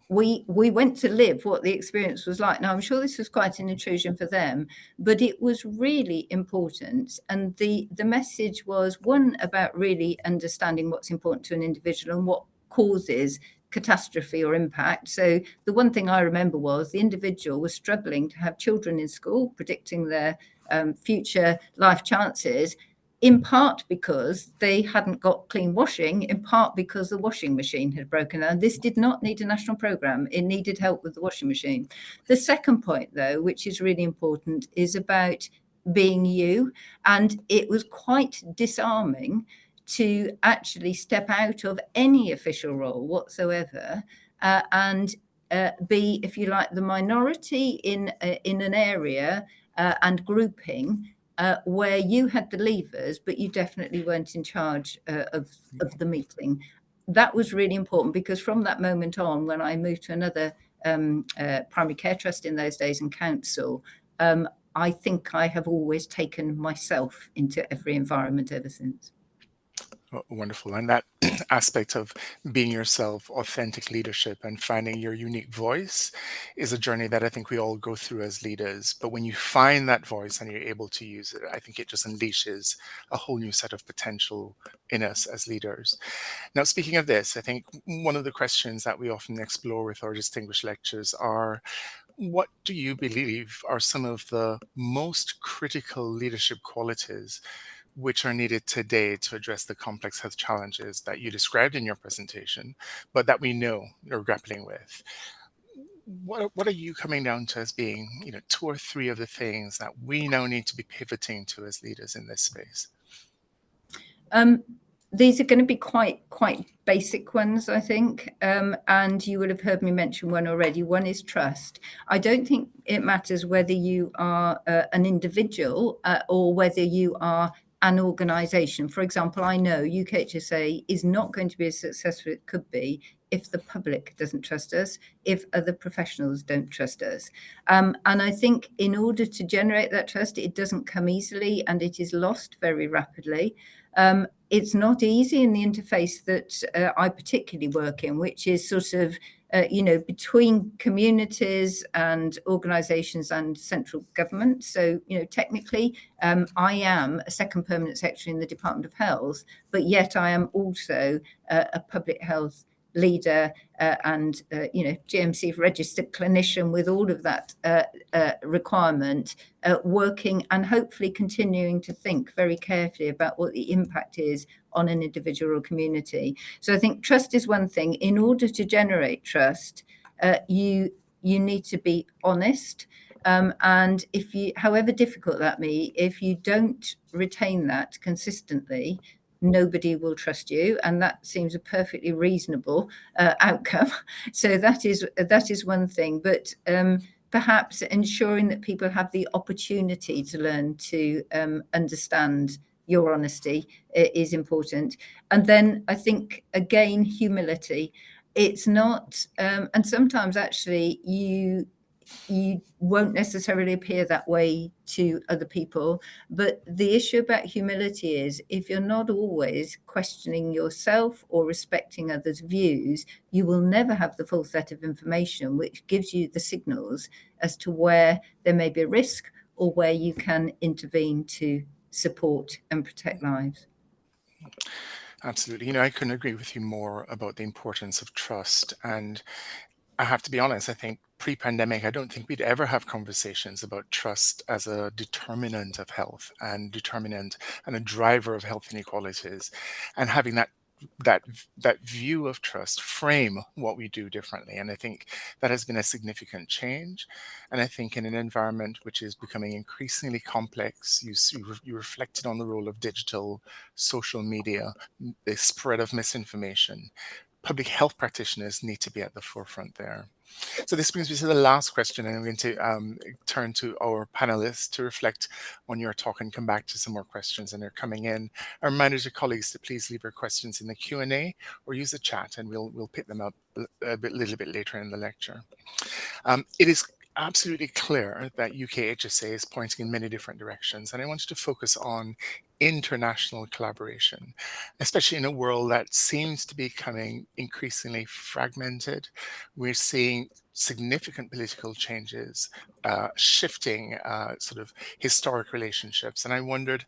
we went to live what the experience was like. Now, I'm sure this was quite an intrusion for them, but it was really important. And the message was, one, about really understanding what's important to an individual and what causes catastrophe or impact. So the one thing I remember was the individual was struggling to have children in school, predicting their future life chances, in part because they hadn't got clean washing, in part because the washing machine had broken down. This did not need a national programme. It needed help with the washing machine. The second point, though, which is really important, is about being you. And it was quite disarming to actually step out of any official role whatsoever and be, if you like, the minority in an area and grouping where you had the levers, but you definitely weren't in charge of the meeting. That was really important, because from that moment on, when I moved to another primary care trust in those days and council, I think I have always taken myself into every environment ever since. Oh, wonderful. And that aspect of being yourself, authentic leadership, and finding your unique voice is a journey that I think we all go through as leaders. But when you find that voice and you're able to use it, I think it just unleashes a whole new set of potential in us as leaders. Now, speaking of this, I think one of the questions that we often explore with our distinguished lectures are, what do you believe are some of the most critical leadership qualities which are needed today to address the complex health challenges that you described in your presentation, but that we know you're grappling with? What are you coming down to as being, 2 or 3 of the things that we now need to be pivoting to as leaders in this space? These are going to be quite basic ones, I think, and you would have heard me mention one already. One is trust. I don't think it matters whether you are an individual or whether you are an organisation. For example, I know UKHSA is not going to be as successful as it could be if the public doesn't trust us, if other professionals don't trust us. And I think in order to generate that trust, it doesn't come easily and it is lost very rapidly. It's not easy in the interface that I particularly work in, which is sort of, between communities and organisations and central government. So, technically, I am a second permanent secretary in the Department of Health, but yet I am also a public health leader and GMC registered clinician with all of that requirement, working and hopefully continuing to think very carefully about what the impact is on an individual or community. So I think trust is one thing. In order to generate trust, you need to be honest. And if you, however difficult that may be, if you don't retain that consistently, nobody will trust you, and that seems a perfectly reasonable outcome. So that is one thing. But perhaps ensuring that people have the opportunity to learn to understand your honesty is important. And then I think, again, humility. It's not, and sometimes actually you won't necessarily appear that way to other people. But the issue about humility is if you're not always questioning yourself or respecting others' views, you will never have the full set of information, which gives you the signals as to where there may be a risk or where you can intervene to support and protect lives. Absolutely. I couldn't agree with you more about the importance of trust. And I have to be honest, I think pre-pandemic, I don't think we'd ever have conversations about trust as a determinant of health and determinant and a driver of health inequalities, and having that view of trust frame what we do differently. And I think that has been a significant change. And I think in an environment which is becoming increasingly complex, you reflected on the role of digital, social media, the spread of misinformation. Public health practitioners need to be at the forefront there. So this brings me to the last question, and I'm going to turn to our panelists to reflect on your talk and come back to some more questions, and they're coming in. A reminder to colleagues to please leave your questions in the Q&A or use the chat, and we'll pick them up a little bit later in the lecture. It is absolutely clear that UKHSA is pointing in many different directions, and I wanted to focus on international collaboration, especially in a world that seems to be becoming increasingly fragmented. We're seeing significant political changes, shifting sort of historic relationships. And I wondered,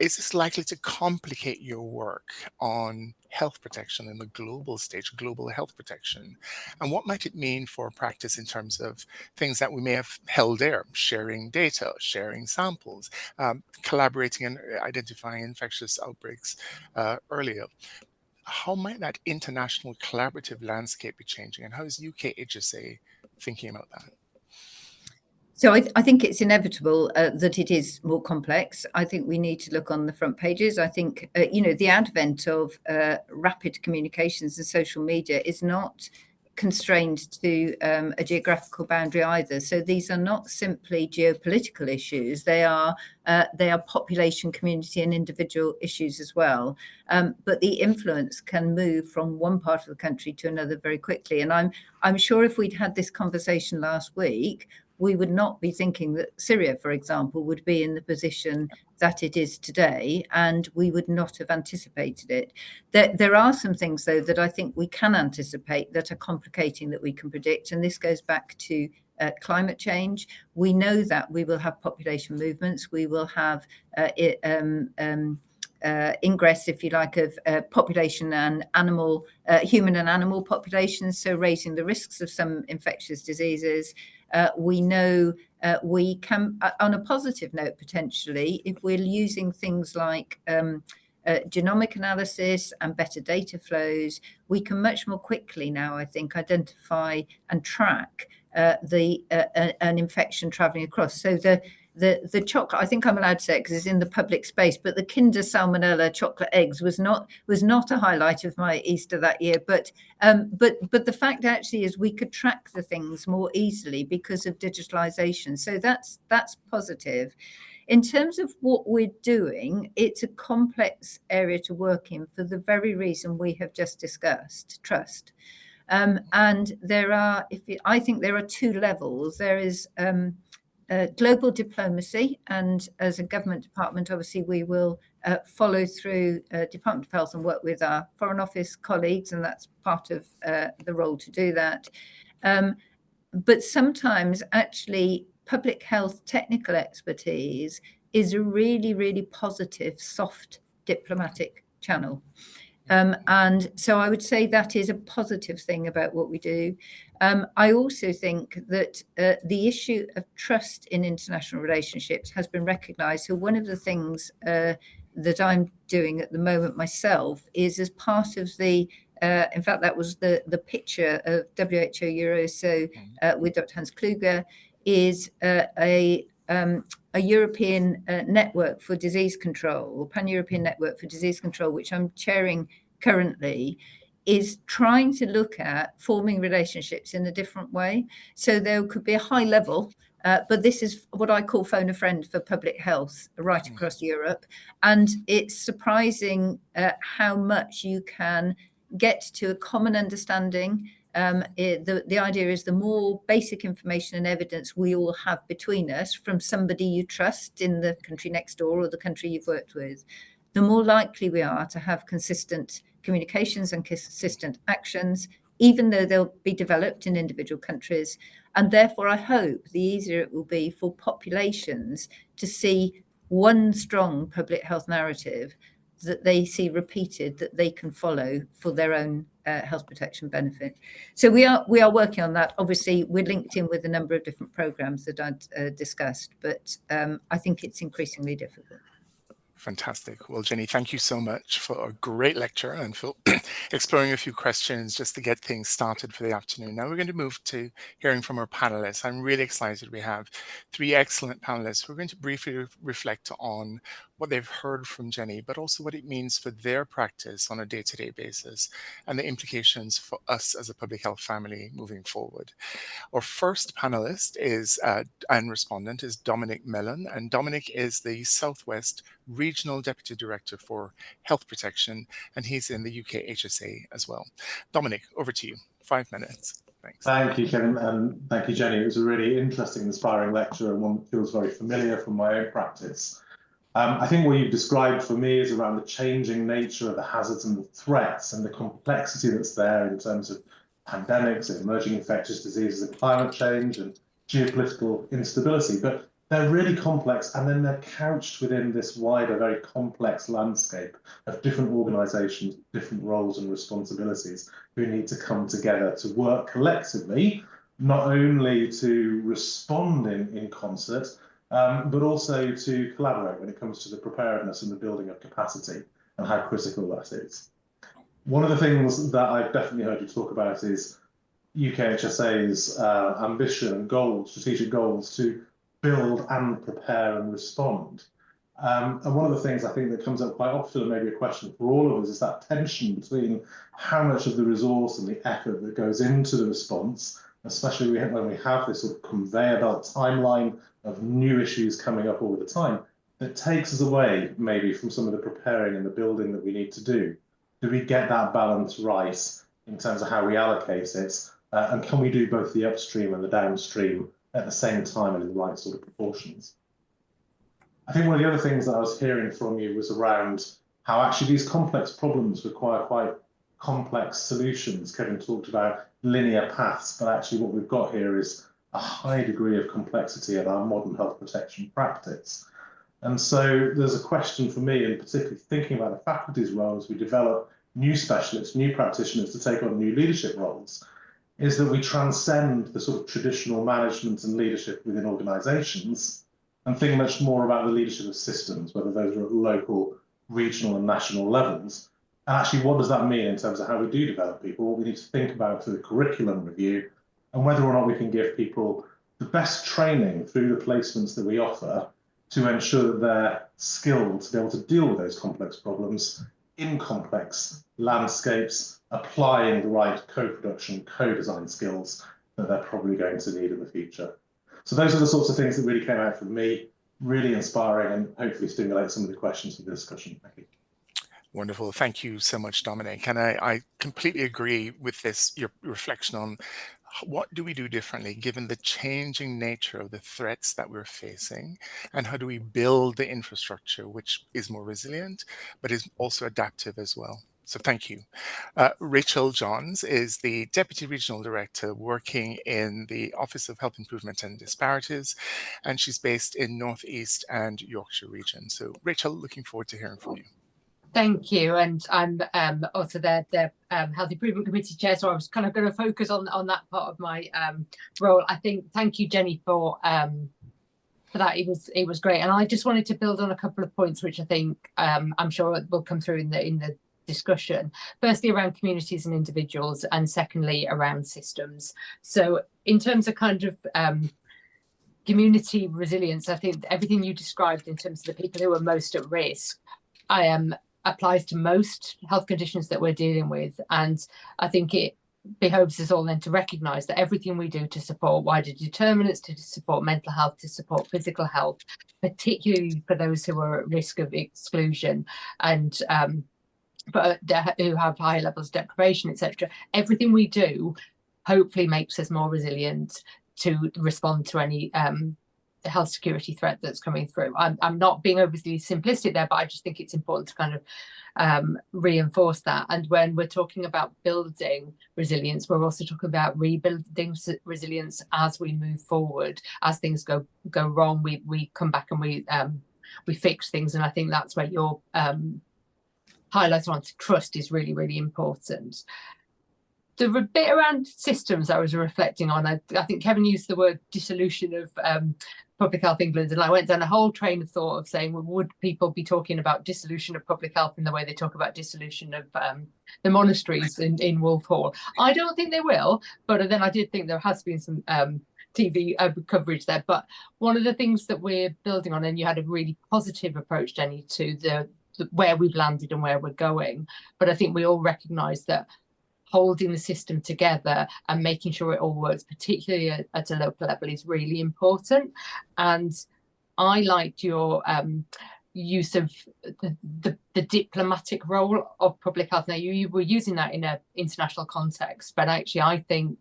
is this likely to complicate your work on health protection in the global stage, global health protection? And what might it mean for practice in terms of things that we may have held there, sharing data, sharing samples, collaborating and identifying infectious outbreaks earlier? How might that international collaborative landscape be changing? And how is UKHSA thinking about that? So I think it's inevitable that it is more complex. I think we need to look on the front pages. I think, the advent of rapid communications and social media is not constrained to a geographical boundary either. So these are not simply geopolitical issues. They are population, community and individual issues as well. But the influence can move from one part of the country to another very quickly. And I'm sure if we'd had this conversation last week, we would not be thinking that Syria, for example, would be in the position that it is today, and we would not have anticipated it. There are some things, though, that I think we can anticipate that are complicating that we can predict, and this goes back to climate change. We know that we will have population movements. We will have ingress, if you like, of population and animal, human and animal populations, so raising the risks of some infectious diseases. We know we can, on a positive note, potentially, if we're using things like genomic analysis and better data flows, we can much more quickly now, I think, identify and track an infection traveling across. So the chocolate, I think I'm allowed to say it because it's in the public space, but the Kinder Salmonella chocolate eggs was not a highlight of my Easter that year. But the fact actually is we could track the things more easily because of digitalization. So that's positive. In terms of what we're doing, it's a complex area to work in for the very reason we have just discussed, trust. And I think there are two levels. There is global diplomacy, and as a government department, obviously we will follow through Department of Health and work with our Foreign Office colleagues, and that's part of the role to do that. But sometimes actually public health technical expertise is a really, really positive, soft diplomatic channel. And so I would say that is a positive thing about what we do. I also think that the issue of trust in international relationships has been recognised. So one of the things that I'm doing at the moment myself is as part of the in fact, that was the picture of WHO Euro. With Dr. Hans Kluge is a European network for disease control, or pan-European network for disease control, which I'm chairing currently, is trying to look at forming relationships in a different way. So there could be a high level, but this is what I call phone a friend for public health right across Europe. And it's surprising how much you can get to a common understanding. The idea is the more basic information and evidence we all have between us from somebody you trust in the country next door or the country you've worked with, the more likely we are to have consistent communications and consistent actions, even though they'll be developed in individual countries. And therefore, I hope the easier it will be for populations to see one strong public health narrative that they see repeated, that they can follow for their own health protection benefit. So we are working on that. Obviously, we're linked in with a number of different programs that I'd discussed, but I think it's increasingly difficult. Fantastic. Well, Jenny, thank you so much for a great lecture and for exploring a few questions just to get things started for the afternoon. Now we're going to move to hearing from our panelists. I'm really excited. We have three excellent panelists. We're going to briefly reflect on what they've heard from Jenny, but also what it means for their practice on a day-to-day basis and the implications for us as a public health family moving forward. Our first panelist is and respondent is Dominic Mellon, and Dominic is the Southwest Regional Deputy Director for Health Protection, and he's in the UKHSA as well. Dominic, over to you. 5 minutes. Thanks. Thank you, Kevin, and thank you, Jenny. It was a really interesting, inspiring lecture and one that feels very familiar from my own practice. I think what you've described for me is around the changing nature of the hazards and the threats and the complexity that's there in terms of pandemics, emerging infectious diseases and climate change and geopolitical instability. But they're really complex, and then they're couched within this wider, very complex landscape of different organisations, different roles and responsibilities who need to come together to work collectively, not only to respond in concert, but also to collaborate when it comes to the preparedness and the building of capacity and how critical that is. One of the things that I've definitely heard you talk about is UKHSA's ambition and goals, strategic goals to build and prepare and respond. And one of the things I think that comes up quite often, and maybe a question for all of us, is that tension between how much of the resource and the effort that goes into the response, especially when we have this sort of conveyor belt timeline of new issues coming up all the time, that takes us away maybe from some of the preparing and the building that we need to do. Do we get that balance right in terms of how we allocate it? And can we do both the upstream and the downstream at the same time and in the right sort of proportions? I think one of the other things that I was hearing from you was around how actually these complex problems require quite complex solutions. Kevin talked about linear paths, but actually what we've got here is a high degree of complexity in our modern health protection practice. And so there's a question for me, and particularly thinking about the faculty's role as we develop new specialists, new practitioners to take on new leadership roles, is that we transcend the sort of traditional management and leadership within organisations and think much more about the leadership of systems, whether those are at local, regional and national levels. And actually, what does that mean in terms of how we do develop people? What we need to think about through the curriculum review and whether or not we can give people the best training through the placements that we offer to ensure that they're skilled to be able to deal with those complex problems in complex landscapes, applying the right co-production, co-design skills that they're probably going to need in the future. So those are the sorts of things that really came out from me, really inspiring and hopefully stimulate some of the questions for the discussion. Thank you. Wonderful. Thank you so much, Dominic. And I completely agree with this, your reflection on what do we do differently given the changing nature of the threats that we're facing, and how do we build the infrastructure which is more resilient, but is also adaptive as well. So thank you. Rachel Johns is the Deputy Regional Director working in the Office of Health Improvement and Disparities, and she's based in North East and Yorkshire region. So Rachel, looking forward to hearing from you. Thank you, and I'm also the Health Improvement Committee Chair, so I was kind of going to focus on that part of my role. I think thank you, Jenny, for that. It was great, and I just wanted to build on a couple of points which I think I'm sure will come through in the discussion. Firstly, around communities and individuals, and secondly, around systems. So in terms of kind of community resilience, I think everything you described in terms of the people who are most at risk applies to most health conditions that we're dealing with. And I think it behoves us all then to recognise that everything we do to support wider determinants, to support mental health, to support physical health, particularly for those who are at risk of exclusion and but who have higher levels of deprivation, etc., everything we do hopefully makes us more resilient to respond to any health security threat that's coming through. I'm not being overly simplistic there, but I just think it's important to kind of reinforce that. And when we're talking about building resilience, we're also talking about rebuilding resilience as we move forward. As things go wrong, we come back and we fix things. And I think that's where your highlight on trust is really, really important. The bit around systems I was reflecting on, I think Kevin used the word dissolution of Public Health England, and I went down a whole train of thought of saying, well, would people be talking about dissolution of public health in the way they talk about dissolution of the monasteries in Wolf Hall? I don't think they will, but then I did think there has been some TV coverage there. But one of the things that we're building on, and you had a really positive approach, Jenny, to the where we've landed and where we're going, but I think we all recognise that holding the system together and making sure it all works, particularly at a local level, is really important. And I liked your use of the diplomatic role of public health. Now, you were using that in an international context, but actually I think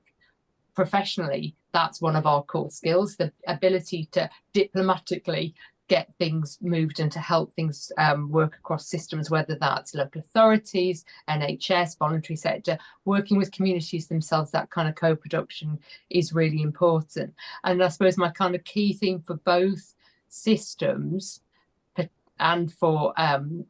professionally that's one of our core skills, the ability to diplomatically get things moved and to help things work across systems, whether that's local authorities, NHS, voluntary sector, working with communities themselves. That kind of co-production is really important. And I suppose my kind of key theme for both systems and for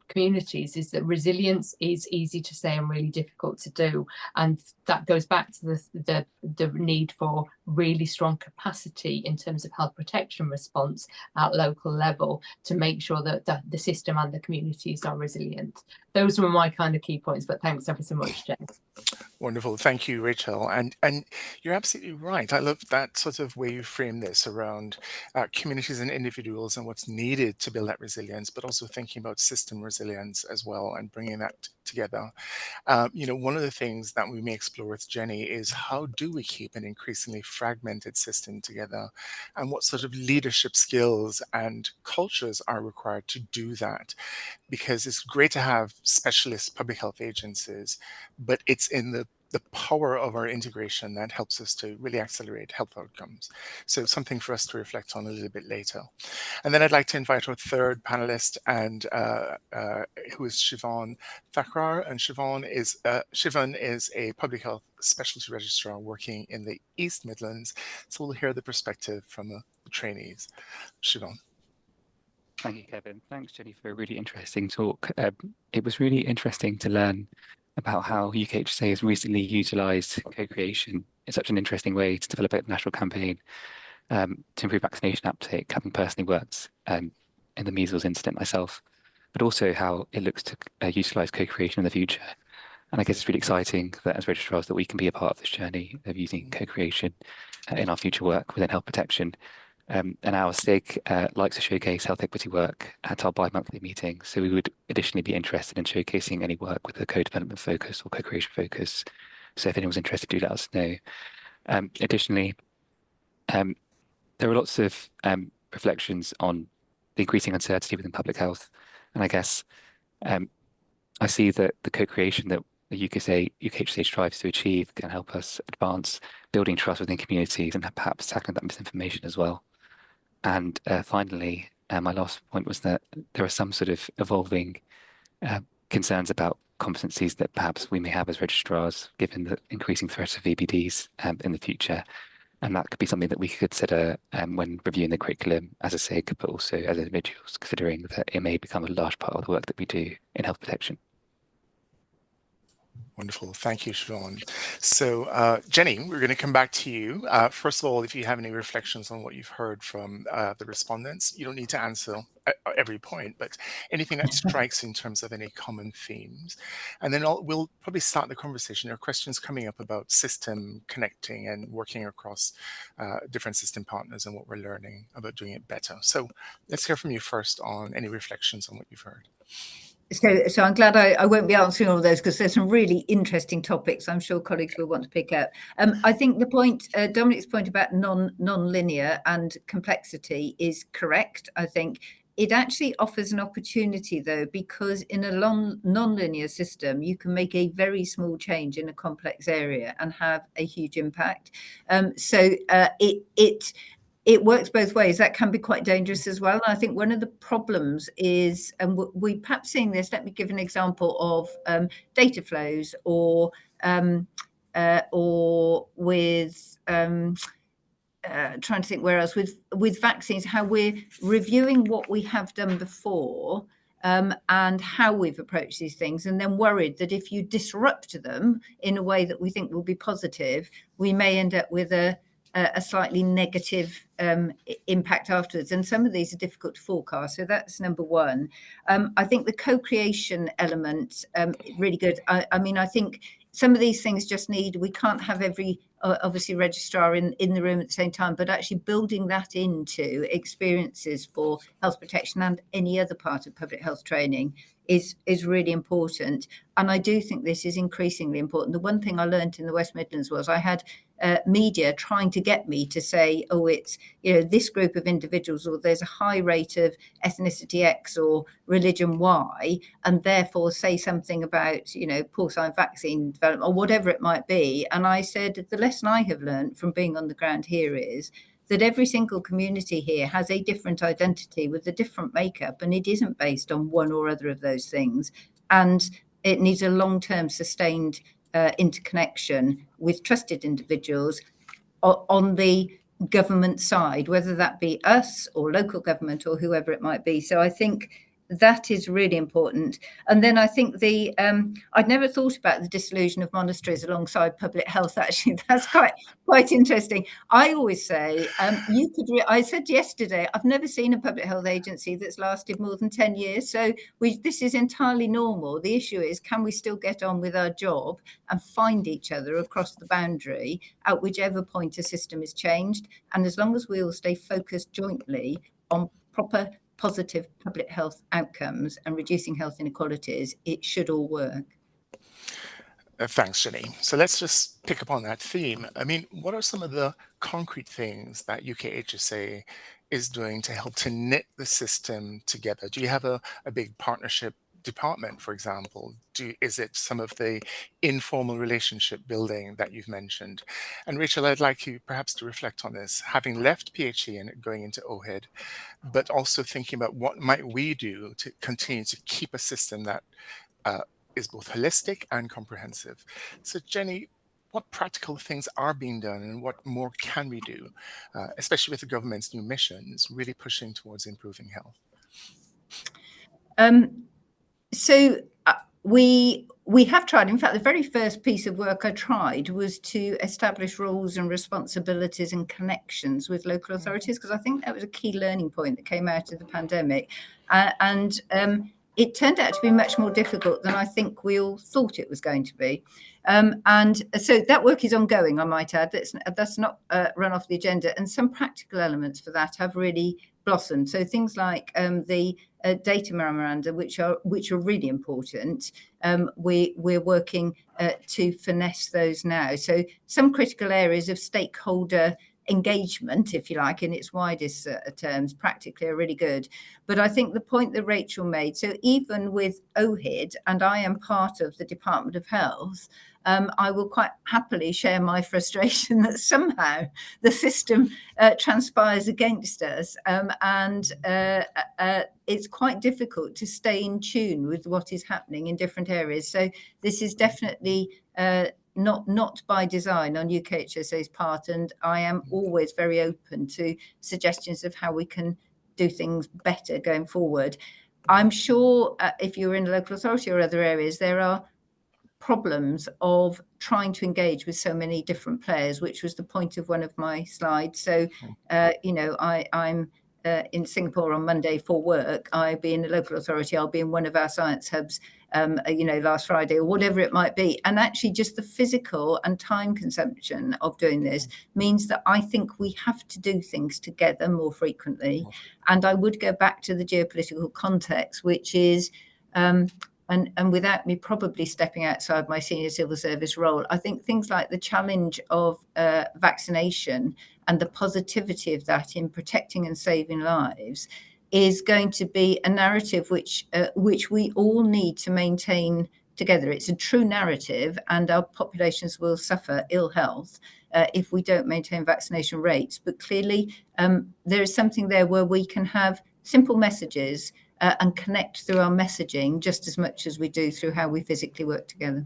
communities is that resilience is easy to say and really difficult to do. And that goes back to the need for really strong capacity in terms of health protection response at local level to make sure that the system and the communities are resilient. Those were my kind of key points, but thanks ever so much, Jen. Wonderful. Thank you, Rachel. And you're absolutely right. I love that sort of way you frame this around communities and individuals and what's needed to build that resilience, but also thinking about system resilience as well and bringing that together. One of the things that we may explore with Jenny is how do we keep an increasingly fragmented system together, and what sort of leadership skills and cultures are required to do that? Because it's great to have specialist public health agencies, but it's in the power of our integration that helps us to really accelerate health outcomes. So something for us to reflect on a little bit later. And then I'd like to invite our third panelist, and who is Shivan Thakrar. And Shivan is a public health specialty registrar working in the East Midlands. So we'll hear the perspective from the trainees. Shivan. Thank you, Kevin. Thanks, Jenny, for a really interesting talk. It was really interesting to learn about how UKHSA has recently utilised co-creation in such an interesting way to develop a national campaign to improve vaccination uptake, having personally worked in the measles incident myself, but also how it looks to utilise co-creation in the future. And I guess it's really exciting that as registrars that we can be a part of this journey of using co-creation in our future work within health protection. And our SIG likes to showcase health equity work at our bi-monthly meeting. So we would additionally be interested in showcasing any work with a co-development focus or co-creation focus. So if anyone's interested, do let us know. Additionally, there are lots of reflections on the increasing uncertainty within public health. And I guess I see that the co-creation that the UKHSA strives to achieve can help us advance building trust within communities and perhaps tackling that misinformation as well. And finally, my last point was that there are some sort of evolving concerns about competencies that perhaps we may have as registrars, given the increasing threat of VBDs in the future. And that could be something that we could consider when reviewing the curriculum as a SIG, but also as individuals, considering that it may become a large part of the work that we do in health protection. Wonderful. Thank you, Shivan. So, Jenny, we're going to come back to you. First of all, if you have any reflections on what you've heard from the respondents, you don't need to answer every point, but anything that strikes in terms of any common themes. And then we'll probably start the conversation. There are questions coming up about system connecting and working across different system partners and what we're learning about doing it better. So let's hear from you first on any reflections on what you've heard. So I'm glad I won't be answering all of those, because there's some really interesting topics I'm sure colleagues will want to pick up. I think the point, Dominic's point about non-linear and complexity is correct. I think it actually offers an opportunity, though, because in a non-linear system, you can make a very small change in a complex area and have a huge impact. It works both ways. That can be quite dangerous as well. And I think one of the problems is, and we perhaps seeing this, let me give an example of data flows or with trying to think where else, with vaccines, how we're reviewing what we have done before and how we've approached these things, and then worried that if you disrupt them in a way that we think will be positive, we may end up with a slightly negative impact afterwards. And some of these are difficult to forecast. So that's number one. I think the co-creation element, really good. I mean, I think some of these things just need, we can't have every, obviously, registrar in the room at the same time, but actually building that into experiences for health protection and any other part of public health training is really important. And I do think this is increasingly important. The one thing I learned in the West Midlands was I had media trying to get me to say, oh, it's, you know, this group of individuals, or there's a high rate of ethnicity X or religion Y, and therefore say something about, you know, porcine vaccine development or whatever it might be. And I said, the lesson I have learned from being on the ground here is that every single community here has a different identity with a different makeup, and it isn't based on one or other of those things. And it needs a long-term sustained interconnection with trusted individuals on the government side, whether that be us or local government or whoever it might be. So I think that is really important. And then I think I'd never thought about the dissolution of monasteries alongside public health. Actually, that's quite interesting. I always say I said yesterday, I've never seen a public health agency that's lasted more than 10 years. So this is entirely normal. The issue is, can we still get on with our job and find each other across the boundary at whichever point a system is changed? And as long as we all stay focused jointly on proper positive public health outcomes and reducing health inequalities, it should all work. Thanks, Jenny. So let's just pick up on that theme. I mean, what are some of the concrete things that UKHSA is doing to help to knit the system together? Do you have a big partnership department, for example? Is it some of the informal relationship building that you've mentioned? And Rachel, I'd like you perhaps to reflect on this, having left PHE and going into OHID, but also thinking about what might we do to continue to keep a system that is both holistic and comprehensive. So Jenny, what practical things are being done and what more can we do, especially with the government's new missions, really pushing towards improving health? So we have tried. In fact, the very first piece of work I tried was to establish roles and responsibilities and connections with local authorities, because I think that was a key learning point that came out of the pandemic. And it turned out to be much more difficult than I think we all thought it was going to be. And so that work is ongoing, I might add. That's not run off the agenda. And some practical elements for that have really blossomed. So things like the data memoranda, which are really important. We're working to finesse those now. So some critical areas of stakeholder engagement, if you like, in its widest terms, practically are really good. But I think the point that Rachel made, so even with OHID, and I am part of the Department of Health, I will quite happily share my frustration that somehow the system transpires against us, and it's quite difficult to stay in tune with what is happening in different areas. So this is definitely not by design on UKHSA's part, and I am always very open to suggestions of how we can do things better going forward. I'm sure if you're in a local authority or other areas, there are problems of trying to engage with so many different players, which was the point of one of my slides. So, you know, I'm in Singapore on Monday for work. I'll be in a local authority. I'll be in one of our science hubs, you know, last Friday or whatever it might be. And actually just the physical and time consumption of doing this means that I think we have to do things together more frequently. And I would go back to the geopolitical context, which is, and without me probably stepping outside my senior civil service role, I think things like the challenge of vaccination and the positivity of that in protecting and saving lives is going to be a narrative which we all need to maintain together. It's a true narrative, and our populations will suffer ill health if we don't maintain vaccination rates. But clearly, there is something there where we can have simple messages and connect through our messaging just as much as we do through how we physically work together.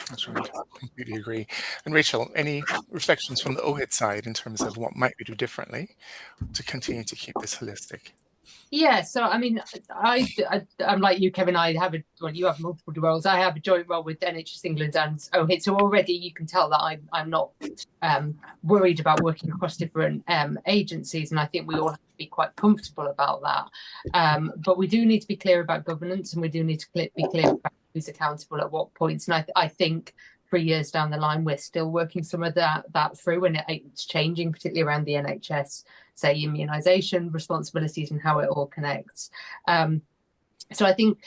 That's right. I completely agree. And Rachel, any reflections from the OHIT side in terms of what might we do differently to continue to keep this holistic? Yeah, so I mean, I'm like you, Kevin. Well, you have multiple roles. I have a joint role with NHS England and OHIT. So already you can tell that I'm not worried about working across different agencies, and I think we all have to be quite comfortable about that. But we do need to be clear about governance, and we do need to be clear about who's accountable at what points. And I think 3 years down the line, we're still working some of that through, and it's changing, particularly around the NHS, say, immunisation responsibilities and how it all connects. So I think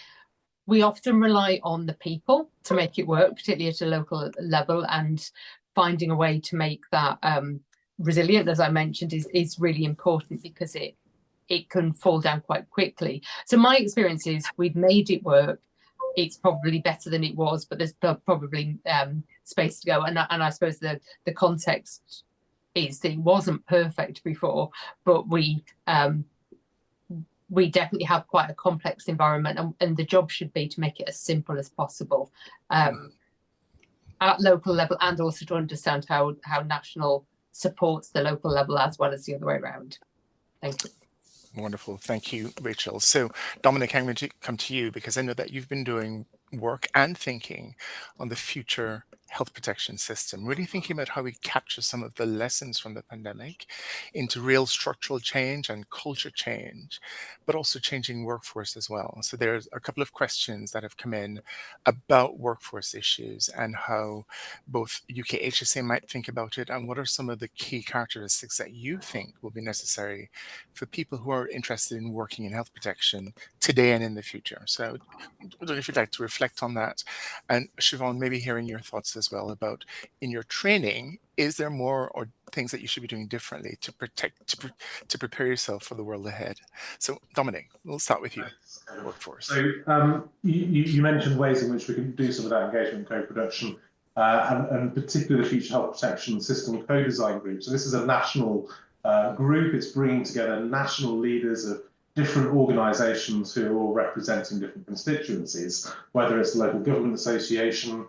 we often rely on the people to make it work, particularly at a local level, and finding a way to make that resilient, as I mentioned, is really important, because it can fall down quite quickly. So my experience is we've made it work. It's probably better than it was, but there's probably space to go. And I suppose the context is that it wasn't perfect before, but we definitely have quite a complex environment, and the job should be to make it as simple as possible at local level, and also to understand how national supports the local level as well as the other way around. Thank you. Wonderful. Thank you, Rachel. So, Dominic, I'm going to come to you because I know that you've been doing work and thinking on the future health protection system, really thinking about how we capture some of the lessons from the pandemic into real structural change and culture change, but also changing workforce as well. So there's a couple of questions that have come in about workforce issues and how both UKHSA might think about it, and what are some of the key characteristics that you think will be necessary for people who are interested in working in health protection today and in the future. So I don't know if you'd like to reflect on that. And Shivan, maybe hearing your thoughts as well about, in your training, is there more or things that you should be doing differently to prepare yourself for the world ahead? So Dominic, we'll start with you. Workforce. So you mentioned ways in which we can do some of that engagement and co-production, and particularly the Future Health Protection System co-design group. So this is a national group. It's bringing together national leaders of different organisations who are all representing different constituencies, whether it's the local government association,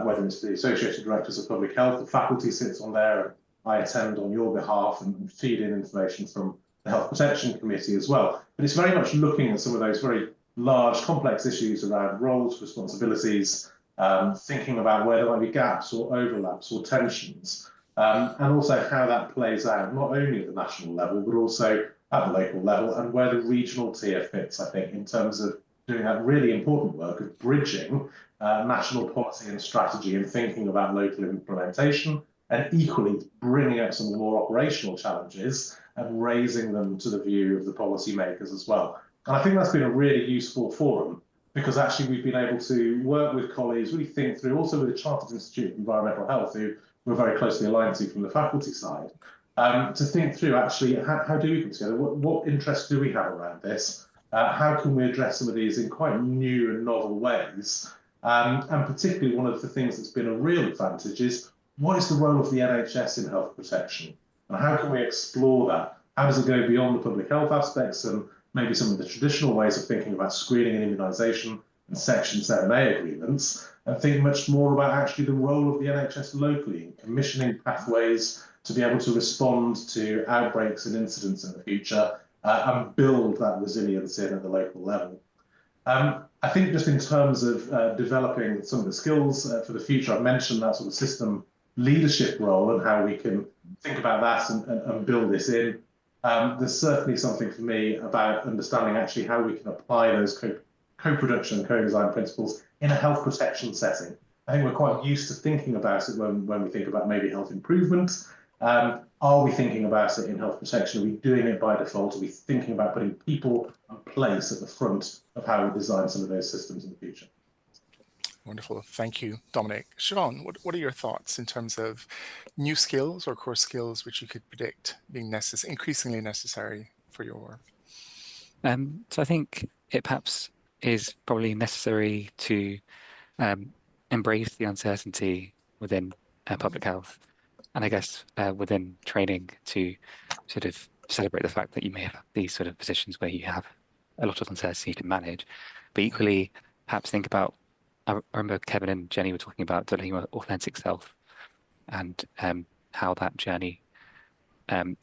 whether it's the Association of Directors of Public Health. The faculty sits on there, and I attend on your behalf and feed in information from the Health Protection Committee as well. But it's very much looking at some of those very large, complex issues around roles, responsibilities, thinking about where there might be gaps or overlaps or tensions, and also how that plays out, not only at the national level, but also at the local level, and where the regional tier fits, I think, in terms of doing that really important work of bridging national policy and strategy and thinking about local implementation, and equally bringing up some of the more operational challenges and raising them to the view of the policymakers as well. And I think that's been a really useful forum, because actually we've been able to work with colleagues, really think through, also with the Chartered Institute of Environmental Health, who we're very closely aligned to from the faculty side, to think through actually how do we come together, what interests do we have around this, how can we address some of these in quite new and novel ways, and particularly one of the things that's been a real advantage is, what is the role of the NHS in health protection, and how can we explore that? How does it go beyond the public health aspects and maybe some of the traditional ways of thinking about screening and immunisation and Section 7A agreements, and think much more about actually the role of the NHS locally in commissioning pathways to be able to respond to outbreaks and incidents in the future, and build that resilience in at the local level. I think just in terms of developing some of the skills for the future, I've mentioned that sort of system leadership role and how we can think about that and build this in. There's certainly something for me about understanding actually how we can apply those co-production and co-design principles in a health protection setting. I think we're quite used to thinking about it when we think about maybe health improvement. Are we thinking about it in health protection? Are we doing it by default? Are we thinking about putting people and place at the front of how we design some of those systems in the future? Wonderful. Thank you, Dominic. Shivan, what are your thoughts in terms of new skills or core skills which you could predict being increasingly necessary for your work? So I think it perhaps is probably necessary to embrace the uncertainty within public health, and I guess within training to sort of celebrate the fact that you may have these sort of positions where you have a lot of uncertainty to manage, but equally perhaps think about, I remember Kevin and Jenny were talking about developing your authentic self and how that journey can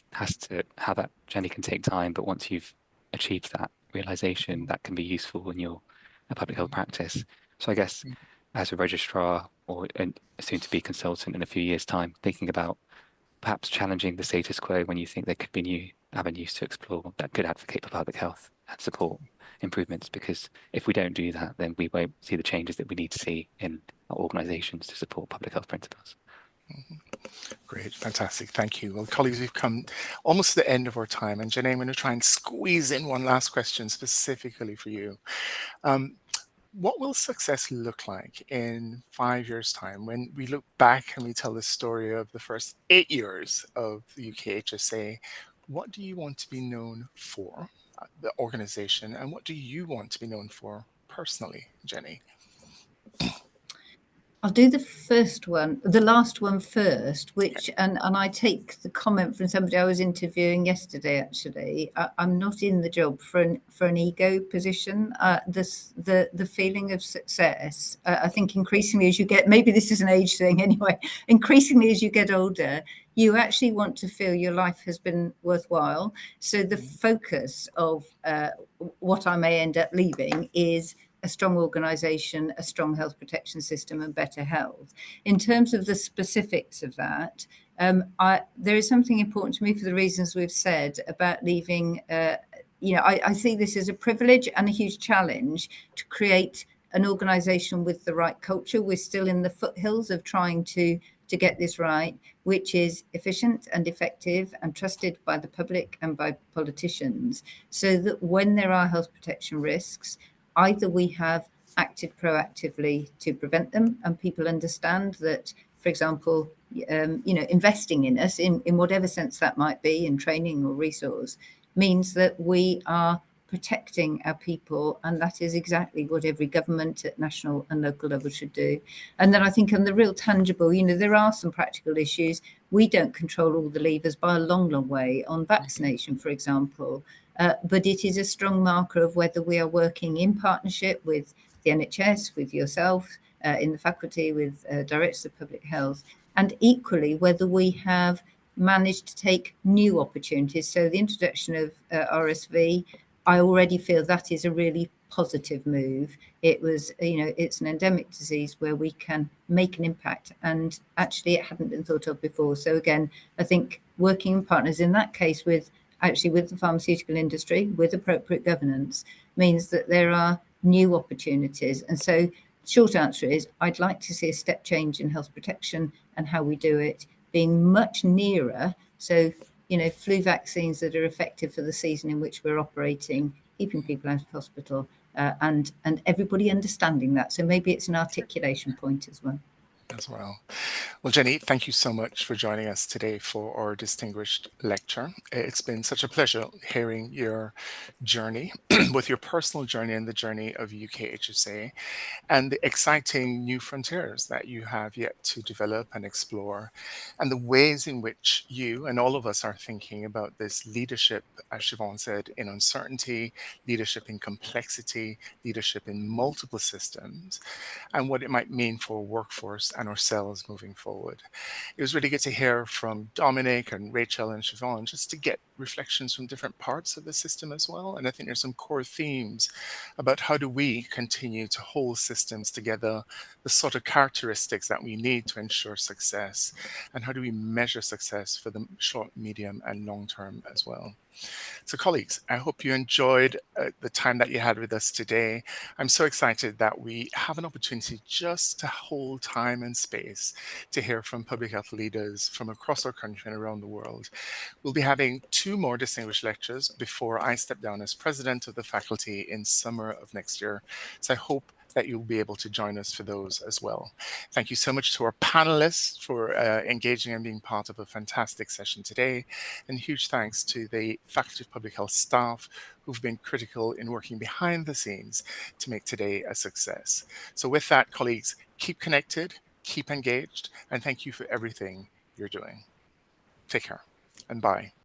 take time, but once you've achieved that realization, that can be useful in your public health practice. So I guess as a registrar or a soon-to-be consultant in a few years' time, thinking about perhaps challenging the status quo when you think there could be new avenues to explore that could advocate for public health and support improvements, because if we don't do that, then we won't see the changes that we need to see in our organizations to support public health principles. Great, fantastic, thank you. Well, colleagues, we've come almost to the end of our time, and Jenny, I'm going to try and squeeze in one last question specifically for you. What will success look like in 5 years' time when we look back and we tell the story of the first 8 years of the UKHSA? What do you want to be known for, the organization, and what do you want to be known for personally, Jenny? I'll do the last one first, which, and I take the comment from somebody I was interviewing yesterday, actually. I'm not in the job for an ego position. The feeling of success, I think increasingly as you get, maybe this is an age thing anyway, increasingly as you get older, you actually want to feel your life has been worthwhile. So the focus of what I may end up leaving is a strong organisation, a strong health protection system, and better health. In terms of the specifics of that, there is something important to me for the reasons we've said about leaving. I see this as a privilege and a huge challenge to create an organisation with the right culture. We're still in the foothills of trying to get this right, which is efficient and effective and trusted by the public and by politicians, so that when there are health protection risks, either we have acted proactively to prevent them, and people understand that, for example, investing in us in whatever sense that might be, in training or resource, means that we are protecting our people, and that is exactly what every government at national and local level should do. And then I think on the real tangible, there are some practical issues. We don't control all the levers by a long, long way on vaccination, for example. But it is a strong marker of whether we are working in partnership with the NHS, with yourself in the faculty, with Directors of Public Health, and equally whether we have managed to take new opportunities. So the introduction of RSV, I already feel that is a really positive move. It was, it's an endemic disease where we can make an impact, and actually it hadn't been thought of before. So again, I think working in partners in that case with the pharmaceutical industry, with appropriate governance, means that there are new opportunities. And so short answer is, I'd like to see a step change in health protection and how we do it, being much nearer. So, flu vaccines that are effective for the season in which we're operating, keeping people out of hospital, and everybody understanding that. So maybe it's an articulation point as well. Well, Jenny, thank you so much for joining us today for our distinguished lecture. It's been such a pleasure hearing your journey, both your personal journey and the journey of UKHSA, and the exciting new frontiers that you have yet to develop and explore, and the ways in which you and all of us are thinking about this leadership, as Shivan said, in uncertainty, leadership in complexity, leadership in multiple systems, and what it might mean for workforce and ourselves moving forward. It was really good to hear from Dominic and Rachel and Shivan, just to get reflections from different parts of the system as well. And I think there's some core themes about how do we continue to hold systems together, the sort of characteristics that we need to ensure success, and how do we measure success for the short, medium, and long term as well. So colleagues, I hope you enjoyed the time that you had with us today. I'm so excited that we have an opportunity just to hold time and space to hear from public health leaders from across our country and around the world. We'll be having 2 more distinguished lectures before I step down as president of the faculty in summer of next year. So I hope that you'll be able to join us for those as well. Thank you so much to our panelists for engaging and being part of a fantastic session today. And huge thanks to the Faculty of Public Health staff who've been critical in working behind the scenes to make today a success. So with that, colleagues, keep connected, keep engaged, and thank you for everything you're doing. Take care and bye.